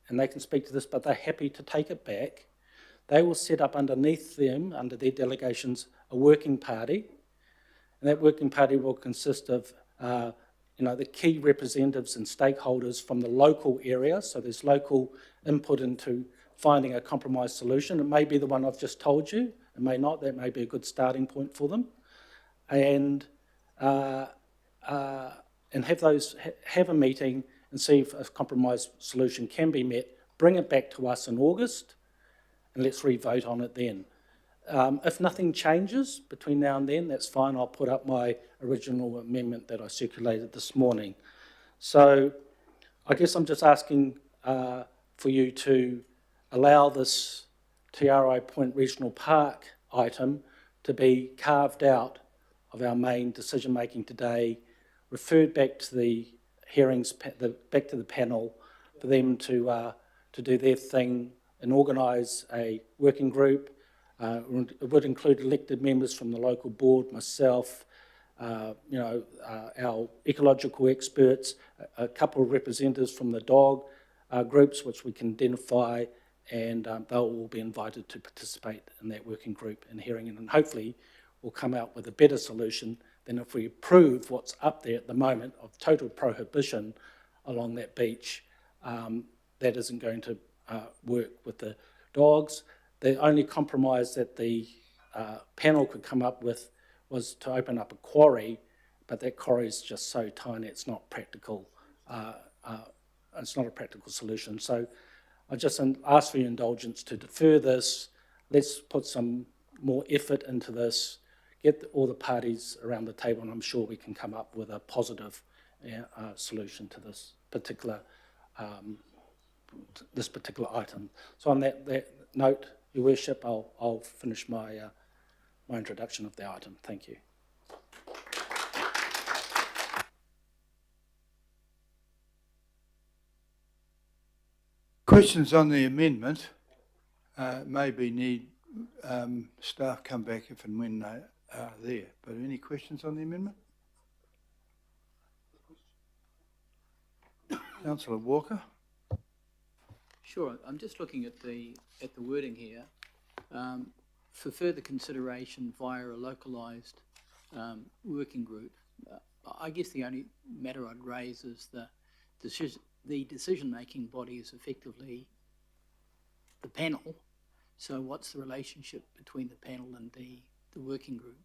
and they can speak to this, but they're happy to take it back. They will set up underneath them, under their delegations, a working party, and that working party will consist of the key representatives and stakeholders from the local area, so there's local input into finding a compromise solution. It may be the one I've just told you, it may not, that may be a good starting point for them. And have a meeting and see if a compromise solution can be met, bring it back to us in August, and let's re-vote on it then. If nothing changes between now and then, that's fine. I'll put up my original amendment that I circulated this morning. So I guess I'm just asking for you to allow this TRI Point Regional Park item to be carved out of our main decision making today, referred back to the hearings, back to the panel for them to do their thing and organise a working group. It would include elected members from the local board, myself, our ecological experts, a couple of representatives from the dog groups which we can identify, and they'll all be invited to participate in that working group and hearing, and hopefully we'll come out with a better solution than if we approve what's up there at the moment of total prohibition along that beach. That isn't going to work with the dogs. The only compromise that the panel could come up with was to open up a quarry, but that quarry is just so tiny it's not practical. It's not a practical solution. So I just ask for your indulgence to defer this. Let's put some more effort into this, get all the parties around the table, and I'm sure we can come up with a positive solution to this particular item. So on that note, Your Worship, I'll finish my introduction of the item. Thank you. Questions on the amendment? Maybe need staff come back if and when they are there. But any questions on the amendment? Councillor Walker. Sure, I'm just looking at the wording here. For further consideration via a localised working group, I guess the only matter I'd raise is the decision-making body is effectively the panel. So what's the relationship between the panel and the working group?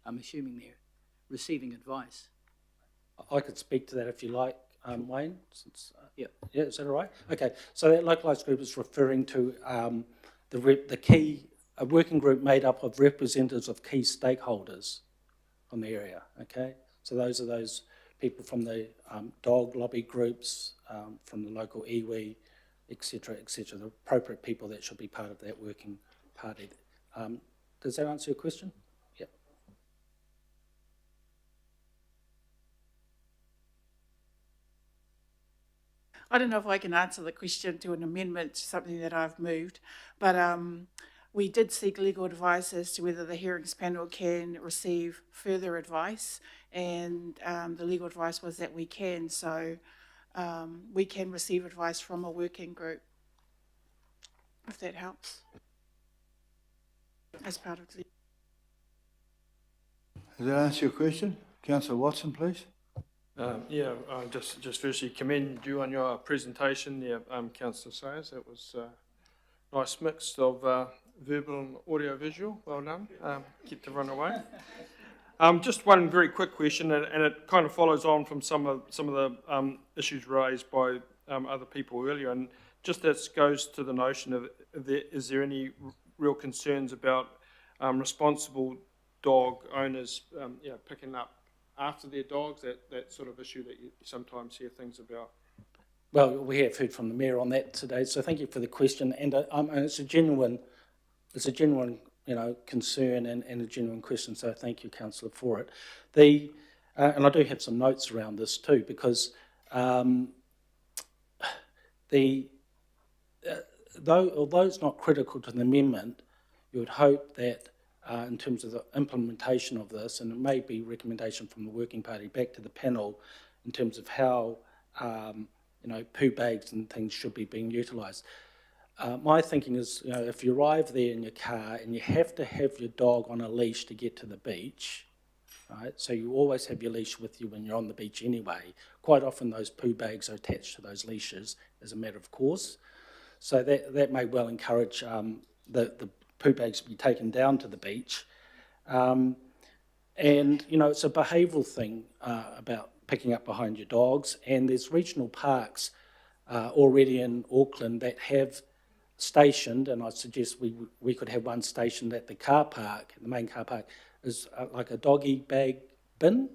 I'm assuming they're receiving advice. I could speak to that if you like, Wayne. Since, yeah, is that all right? Okay, so that localised group is referring to a working group made up of representatives of key stakeholders from the area, okay? So those are those people from the dog lobby groups, from the local iwi, etc., the appropriate people that should be part of that working party. Does that answer your question? Yeah. I don't know if I can answer the question to an amendment to something that I've moved, but we did seek legal advice as to whether the hearings panel can receive further advice, and the legal advice was that we can, so we can receive advice from a working group, if that helps, as part of the... Does that answer your question? Councillor Watson, please. Just firstly commend you on your presentation there, Councillor Sayers. That was a nice mix of verbal and audio-visual. Well done. Kept everyone away. Just one very quick question, and it kind of follows on from some of the issues raised by other people earlier, and just that goes to the notion of is there any real concerns about responsible dog owners picking up after their dogs, that sort of issue that you sometimes hear things about? Well, we have heard from the Mayor on that today, so thank you for the question, and it's a genuine concern and a genuine question, so thank you, Councillor, for it. And I do have some notes around this too, because although it's not critical to the amendment, you would hope that in terms of the implementation of this, and it may be recommendation from the working party back to the panel in terms of how poo bags and things should be being utilised. My thinking is, if you arrive there in your car and you have to have your dog on a leash to get to the beach, right? So you always have your leash with you when you're on the beach anyway. Quite often those poo bags are attached to those leashes as a matter of course. So that may well encourage the poo bags to be taken down to the beach. And, it's a behavioural thing about picking up behind your dogs, and there's regional parks already in Auckland that have stationed, and I suggest we could have one stationed at the car park, the main car park, is like a doggy bag bin.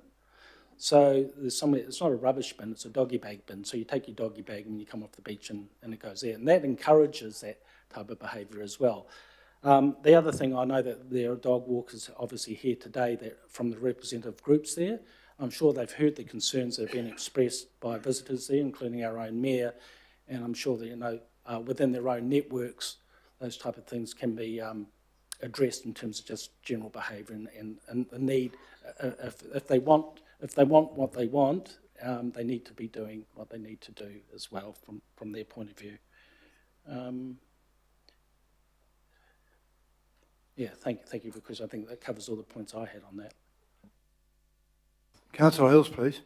So there's somewhere, it's not a rubbish bin, it's a doggy bag bin. So you take your doggy bag and you come off the beach and it goes there. And that encourages that type of behaviour as well. The other thing, I know that there are dog walkers obviously here today that from the representative groups there. I'm sure they've heard the concerns that have been expressed by visitors there, including our own mayor, and I'm sure that, you know, within their own networks, those type of things can be addressed in terms of just general behaviour and the need. If they want what they want, they need to be doing what they need to do as well from their point of view. Yeah, thank you, because I think that covers all the points I had on that. Councillor Hills, please.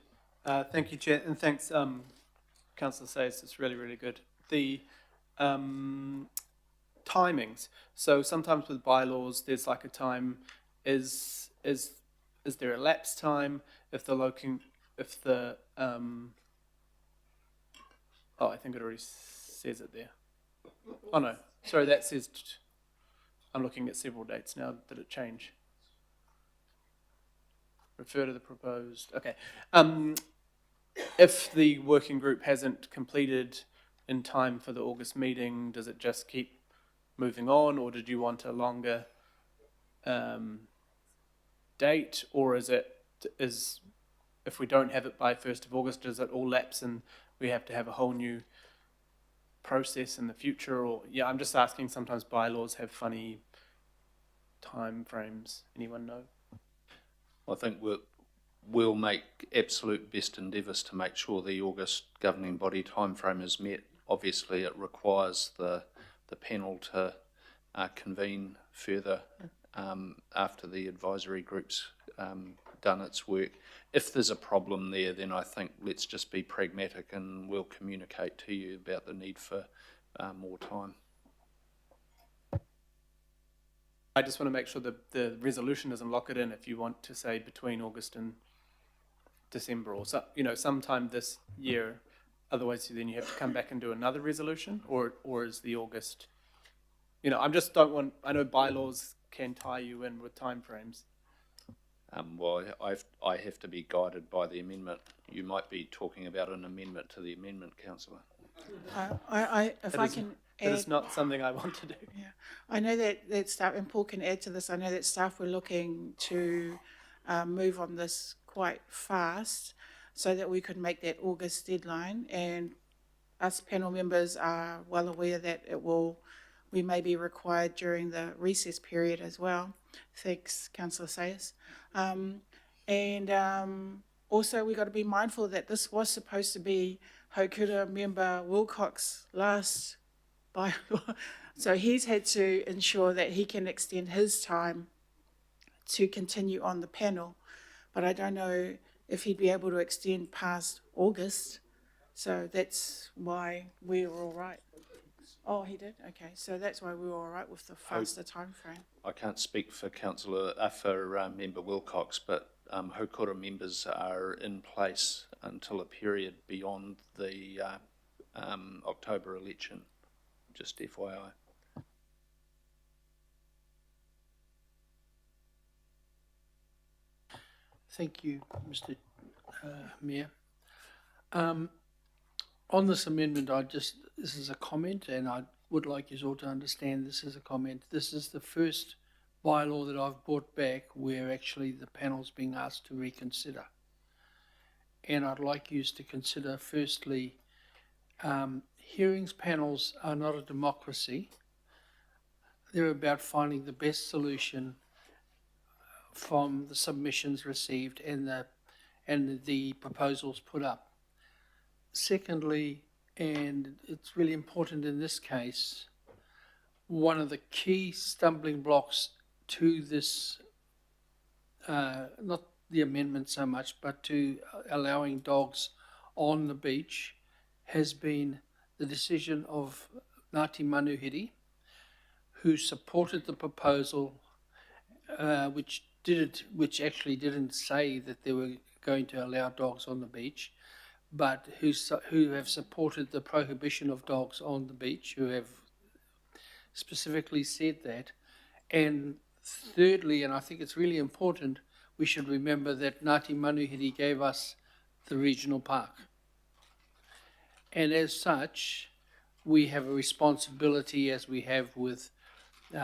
Thank you, Chair, and thanks, Councillor Sayers. It's really, really good. The timings. So sometimes with bylaws, there's like a time. Is there a lapse time if the oh, I think it already says it there. Oh no, sorry, that says. I'm looking at several dates now. Did it change? Refer to the proposed. Okay. If the working group hasn't completed in time for the August meeting, does it just keep moving on, or did you want a longer date, or is if we don't have it by 1st of August, does it all lapse and we have to have a whole new process in the future? Or yeah, I'm just asking. Sometimes bylaws have funny time frames. Anyone know? I think we'll make absolute best endeavours to make sure the August governing body timeframe is met. Obviously, it requires the panel to convene further after the advisory group's done its work. If there's a problem there, then I think let's just be pragmatic and we'll communicate to you about the need for more time. I just want to make sure that the resolution doesn't lock it in if you want to say between August and December, or so, you know, sometime this year. Otherwise, then you have to come back and do another resolution, or is the August? You know, I just don't want. I know bylaws can tie you in with timeframes. Well, I have to be guided by the amendment. You might be talking about an amendment to the amendment, Councillor. If I can add, it's not something I want to do. Yeah, I know that staff, and Paul can add to this. I know that staff were looking to move on this quite fast, so that we could make that August deadline. And us panel members are well aware that we may be required during the recess period as well. Thanks, Councillor Sayers. Also, we've got to be mindful that this was supposed to be Haukura member Wilcox's last bylaw. So he's had to ensure that he can extend his time to continue on the panel. But I don't know if he'd be able to extend past August. So that's why we were all right. Oh, he did? Okay, so that's why we were all right with the faster time frame. I can't speak for member Wilcox, but Haukura members are in place until a period beyond the October election, just FYI. Thank you, Mr. Mayor. On this amendment, this is a comment, and I would like you all to understand this is a comment. This is the first bylaw that I've brought back where actually the panel's being asked to reconsider. And I'd like you to consider, firstly, hearings panels are not a democracy. They're about finding the best solution from the submissions received and the proposals put up. Secondly, and it's really important in this case, one of the key stumbling blocks to this, not the amendment so much, but to allowing dogs on the beach, has been the decision of Ngāti Manuhiri, who supported the proposal, which actually didn't say that they were going to allow dogs on the beach, but who have supported the prohibition of dogs on the beach, who have specifically said that. And thirdly, and I think it's really important, we should remember that Ngāti Manuhiri gave us the regional park. And as such, we have a responsibility, as we have with Te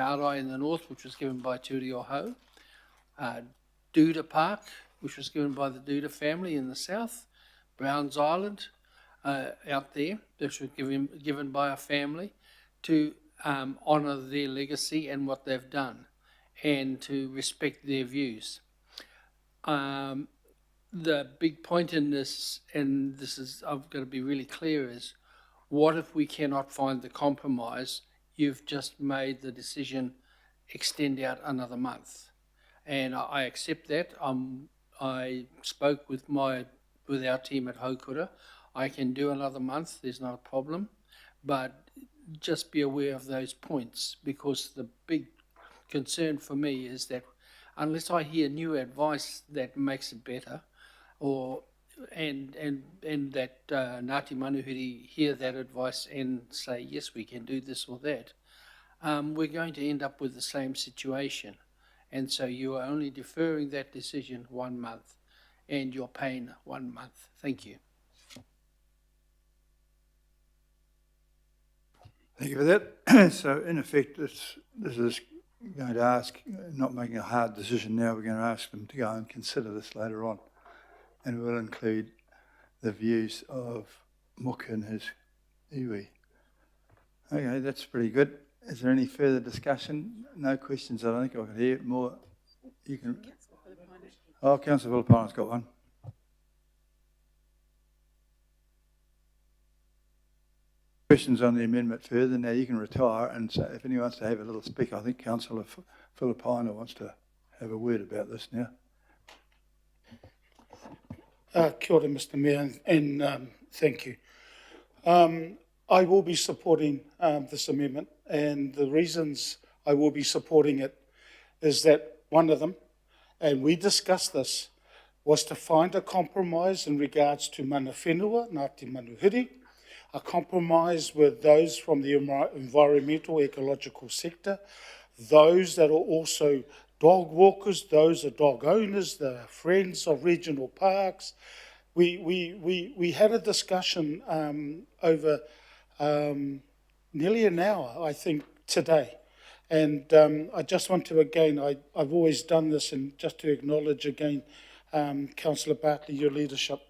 Arai in the north, which was given by Te Uri o Hau, Duda Park, which was given by the Duda family in the south, Browns Island out there, which was given by a family, to honour their legacy and what they've done, and to respect their views. The big point in this, and this is, I've got to be really clear, is what if we cannot find the compromise? You've just made the decision extend out another month. And I accept that. I spoke with our team at Haukura. I can do another month, there's not a problem. But just be aware of those points, because the big concern for me is that unless I hear new advice that makes it better, and that Ngāti Manuhiri hear that advice and say, yes, we can do this or that, we're going to end up with the same situation. And so you are only deferring that decision 1 month, and you're paying 1 month. Thank you. Thank you for that. So in effect, this is going to ask, not making a hard decision now, we're going to ask them to go and consider this later on. And we'll include the views of Mook and his iwi. Okay, that's pretty good. Is there any further discussion? No questions, I don't think I can hear more. You can. Oh, Councillor Villapana's got one. Questions on the amendment further? Now you can retire, and so if anyone wants to have a little speak, I think Councillor Filipina wants to have a word about this now. Kia ora, Mr. Mayor, and thank you. I will be supporting this amendment, and the reasons I will be supporting it is that one of them, and we discussed this, was to find a compromise in regards to mana whenua, Ngāti Manuhiri, a compromise with those from the environmental ecological sector, those that are also dog walkers, those are dog owners, the friends of regional parks. We had a discussion over nearly an hour, I think, today. And I just want to, again, I've always done this, and just to acknowledge again, Councillor Bartley, your leadership,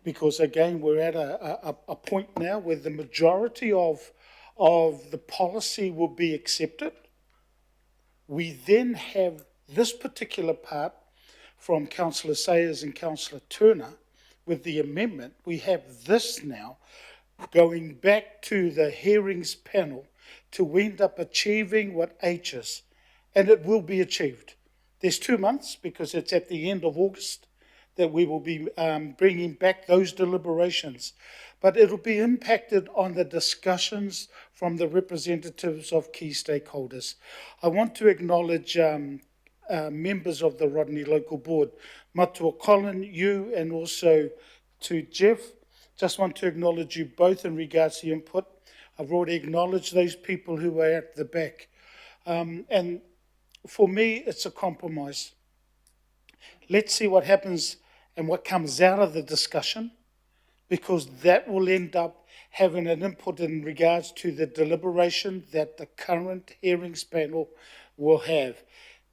because again, we're at a point now where the majority of the policy will be accepted. We then have this particular part from Councillor Sayers and Councillor Turner with the amendment. We have this now going back to the hearings panel to end up achieving what H is, and it will be achieved. There's 2 months, because it's at the end of August that we will be bringing back those deliberations, but it'll be impacted on the discussions from the representatives of key stakeholders. I want to acknowledge members of the Rodney Local Board, Matua Colin, you, and also to Jeff. Just want to acknowledge you both in regards to input. I've already acknowledged those people who are at the back. And for me, it's a compromise. Let's see what happens and what comes out of the discussion, because that will end up having an input in regards to the deliberation that the current hearings panel will have.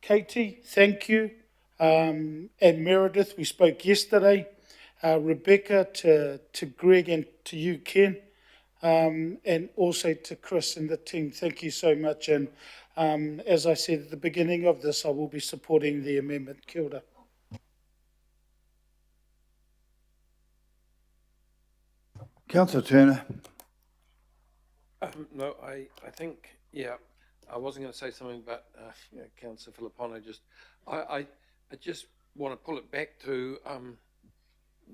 Katie, thank you. And Meredith, we spoke yesterday. Rebecca, to Greg, and to you, Ken, and also to Chris and the team. Thank you so much. And as I said at the beginning of this, I will be supporting the amendment. Kia ora. Councillor Turner. No, I think, yeah, I wasn't going to say something, but Councillor Filipino just, I just want to pull it back to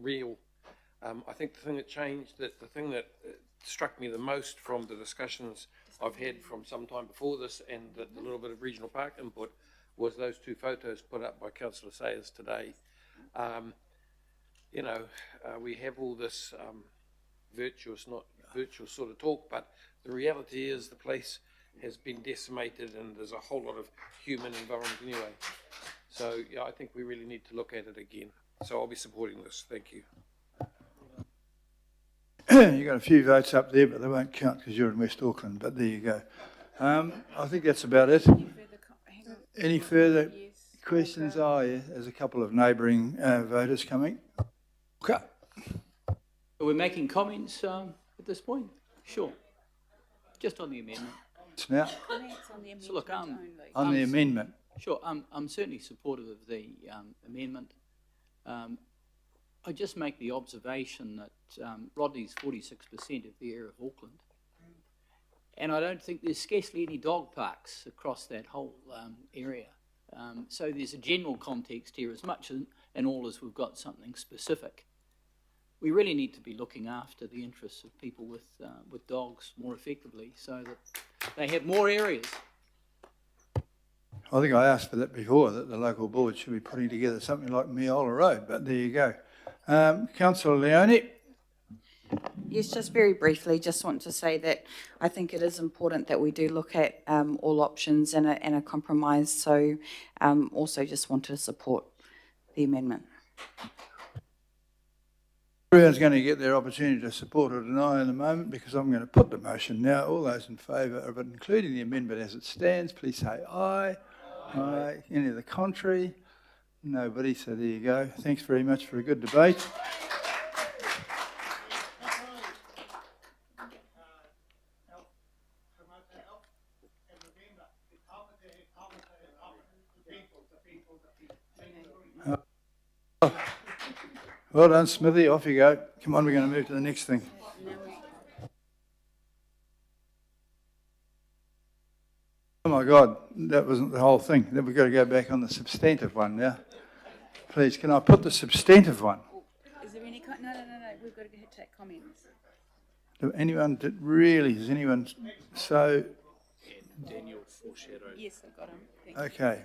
real. I think the thing that changed, the thing that struck me the most from the discussions I've had from some time before this, and the little bit of regional park input, was those 2 photos put up by Councillor Sayers today. You know, we have all this virtuous sort of talk, but the reality is the place has been decimated, and there's a whole lot of human environment anyway. So, yeah, I think we really need to look at it again. So I'll be supporting this. Thank you. You got a few votes up there, but they won't count because you're in West Auckland, but there you go. I think that's about it. Any further questions? Oh, yeah, there's a couple of neighbouring voters coming. Okay. We're making comments at this point? Sure. Just on the amendment. Now, So look, on the amendment. Sure, I'm certainly supportive of the amendment. I just make the observation that Rodney's 46% of the area of Auckland, and I don't think there's scarcely any dog parks across that whole area. So there's a general context here as much and all as we've got something specific. We really need to be looking after the interests of people with dogs more effectively so that they have more areas. I think I asked for that before, that the local board should be putting together something like Meola Road, but there you go. Councillor Leone. Yes, just very briefly, just want to say that I think it is important that we do look at all options and a compromise. So also just want to support the amendment. Everyone's going to get their opportunity to support or deny in a moment because I'm going to put the motion now. All those in favour of it, including the amendment as it stands, please say aye. Aye. Aye. Any of the contrary? Nobody, so there you go. Thanks very much for a good debate. Well done, Smithy. Off you go. Come on, we're going to move to the next thing. Oh my God, that wasn't the whole thing. Then we've got to go back on the substantive one now. Please, can I put the substantive one? Is there any? No. We've got to take comments. Does anyone so? Daniel foreshadowed. Yes, I've got him. Okay.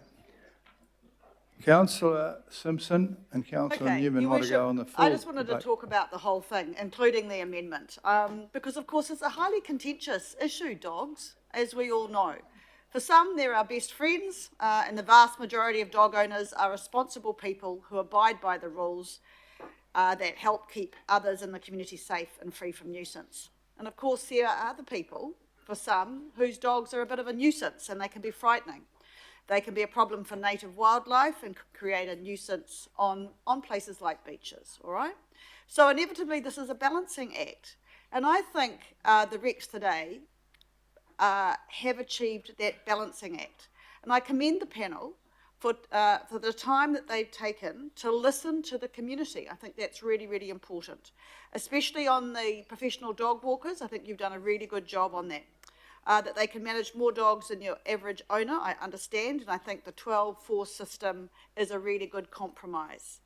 Councillor Simpson and Councillor Newman want to go on the full I just wanted debate. to talk about the whole thing, including the amendment, because of course it's a highly contentious issue, dogs, as we all know. For some, they're our best friends, and the vast majority of dog owners are responsible people who abide by the rules that help keep others in the community safe and free from nuisance. And of course, there are other people, for some, whose dogs are a bit of a nuisance and they can be frightening. They can be a problem for native wildlife and create a nuisance on places like beaches, all right? So inevitably, this is a balancing act. And I think the Recs today have achieved that balancing act. And I commend the panel for the time that they've taken to listen to the community. I think that's really, really important, especially on the professional dog walkers. I think you've done a really good job on that. That they can manage more dogs than your average owner, I understand, and I think the 12-4 system is a really good compromise.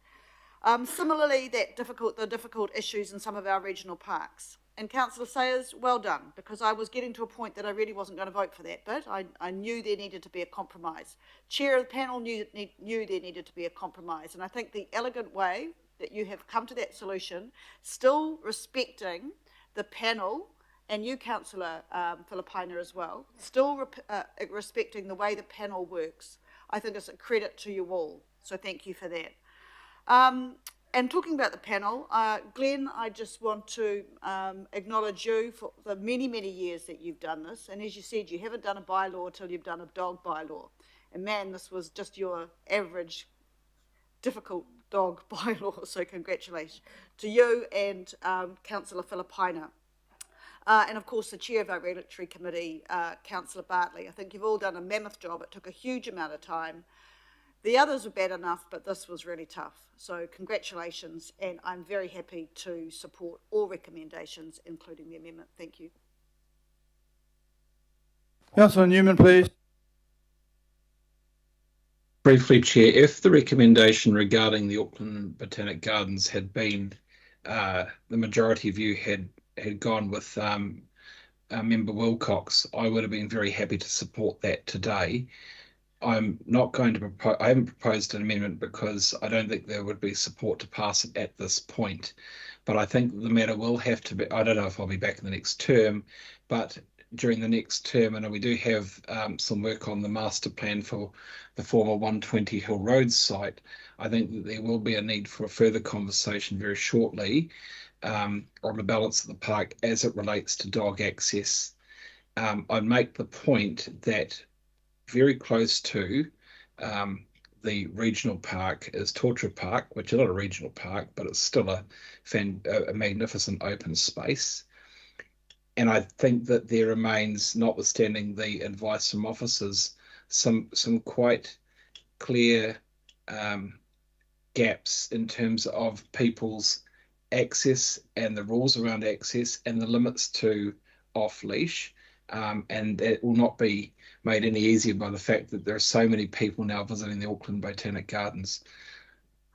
Similarly, the difficult issues in some of our regional parks. And Councillor Sayers, well done, because I was getting to a point that I really wasn't going to vote for that bit. I knew there needed to be a compromise. Chair of the panel knew there needed to be a compromise, and I think the elegant way that you have come to that solution, still respecting the panel, and you, Councillor Filipina, as well, still respecting the way the panel works, I think it's a credit to you all. So thank you for that. And talking about the panel, Glenn, I just want to acknowledge you for the many, many years that you've done this. And as you said, you haven't done a bylaw till you've done a dog bylaw. And man, this was just your average difficult dog bylaw. So congratulations to you and Councillor Filipina. And of course, the chair of our regulatory committee, Councillor Bartley. I think you've all done a mammoth job. It took a huge amount of time. The others were bad enough, but this was really tough. So congratulations, and I'm very happy to support all recommendations, including the amendment. Thank you. Councillor Newman, please. Briefly, Chair, if the recommendation regarding the Auckland Botanic Gardens had been, the majority of you had gone with Member Wilcox, I would have been very happy to support that today. I'm not going to propose, I haven't proposed an amendment because I don't think there would be support to pass it at this point. But I think the matter will have to be, I don't know if I'll be back in the next term, but during the next term, and we do have some work on the master plan for the former 120 Hill Road site. I think that there will be a need for a further conversation very shortly on the balance of the park as it relates to dog access. I'd make the point that very close to the regional park is Torture Park, which is not a regional park, but it's still a magnificent open space. And I think that there remains, notwithstanding the advice from officers, some quite clear gaps in terms of people's access and the rules around access and the limits to off-leash. And that will not be made any easier by the fact that there are so many people now visiting the Auckland Botanic Gardens.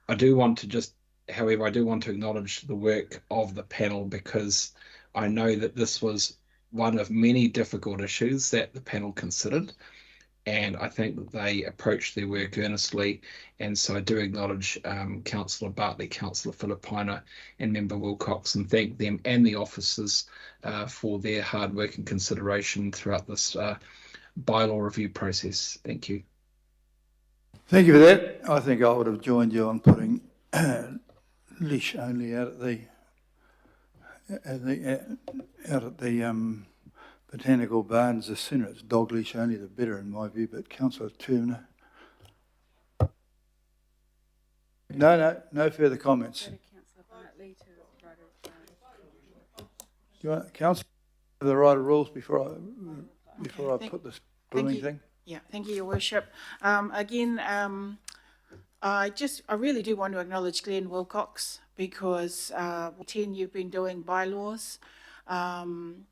I do want to acknowledge the work of the panel, because I know that this was one of many difficult issues that the panel considered, and I think that they approached their work earnestly. And so I do acknowledge Councillor Bartley, Councillor Filipina and Member Wilcox, and thank them and the officers for their hard work and consideration throughout this bylaw review process. Thank you. Thank you for that. I think I would have joined you on putting leash only out at the Botanical Gardens. The sooner it's dog leash only, the better in my view. But Councillor Turner. No further comments. Do you want Councillor the right of rules before I put this bullying thing? Yeah, thank you, Your Worship. Again, I really do want to acknowledge Glenn Wilcox, because 10 you've been doing bylaws. And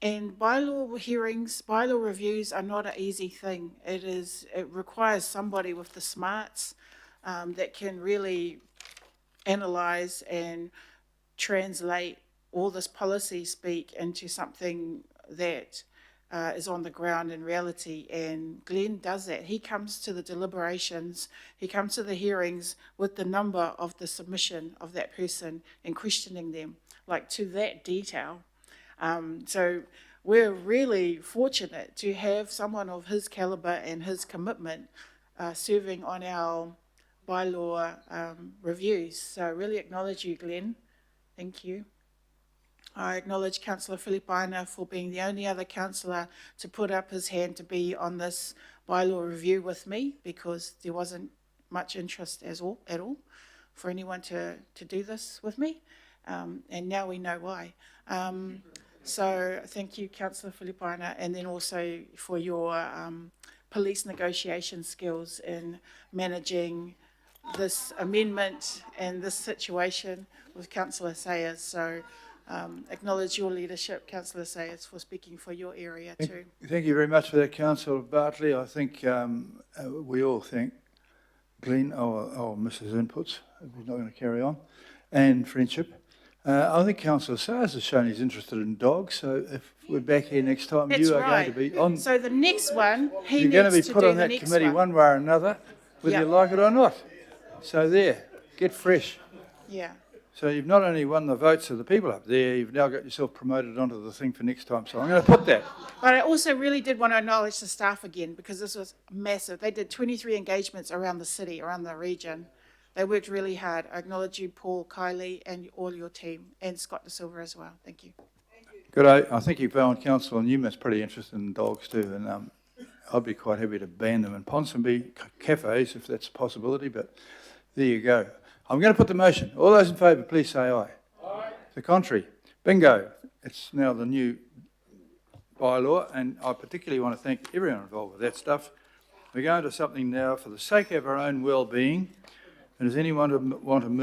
bylaw hearings, bylaw reviews are not an easy thing. It requires somebody with the smarts that can really analyse and translate all this policy speak into something that is on the ground in reality. And Glenn does that. He comes to the deliberations, he comes to the hearings with the number of the submission of that person and questioning them, like to that detail. So we're really fortunate to have someone of his calibre and his commitment serving on our bylaw reviews. So I really acknowledge you, Glenn. Thank you. I acknowledge Councillor Filipina for being the only other councillor to put up his hand to be on this bylaw review with me, because there wasn't much interest at all for anyone to do this with me. And now we know why. So thank you, Councillor Filipina, and then also for your police negotiation skills in managing this amendment and this situation with Councillor Sayers. So acknowledge your leadership, Councillor Sayers, for speaking for your area too. Thank you very much for that, Councillor Bartley. I think we all thank Glenn, our Mrs. Inputs, if he's not going to carry on, and friendship. I think Councillor Sayers has shown he's interested in dogs, so if we're back here next time, That's you are right. going to be on. So the next one, you're going to be put on that committee one way or another, whether you like it or not. So there, get fresh. Yeah. So you've not only won the votes of the people up there, you've now got yourself promoted onto the thing for next time. So I'm going to put that. But I also really did want to acknowledge the staff again, because this was massive. They did 23 engagements around the city, around the region. They worked really hard. I acknowledge you, Paul, Kylie, and all your team, and Scott De Silva as well. Thank you. Good. I think you found Councillor Newman's pretty interested in dogs too, and I'd be quite happy to ban them in Ponsonby cafes if that's a possibility, but there you go. I'm going to put the motion. All those in favour, please say aye. Aye. The contrary. Bingo. It's now the new bylaw, and I particularly want to thank everyone involved with that stuff. We're going to something now for the sake of our own well-being. And does anyone want to move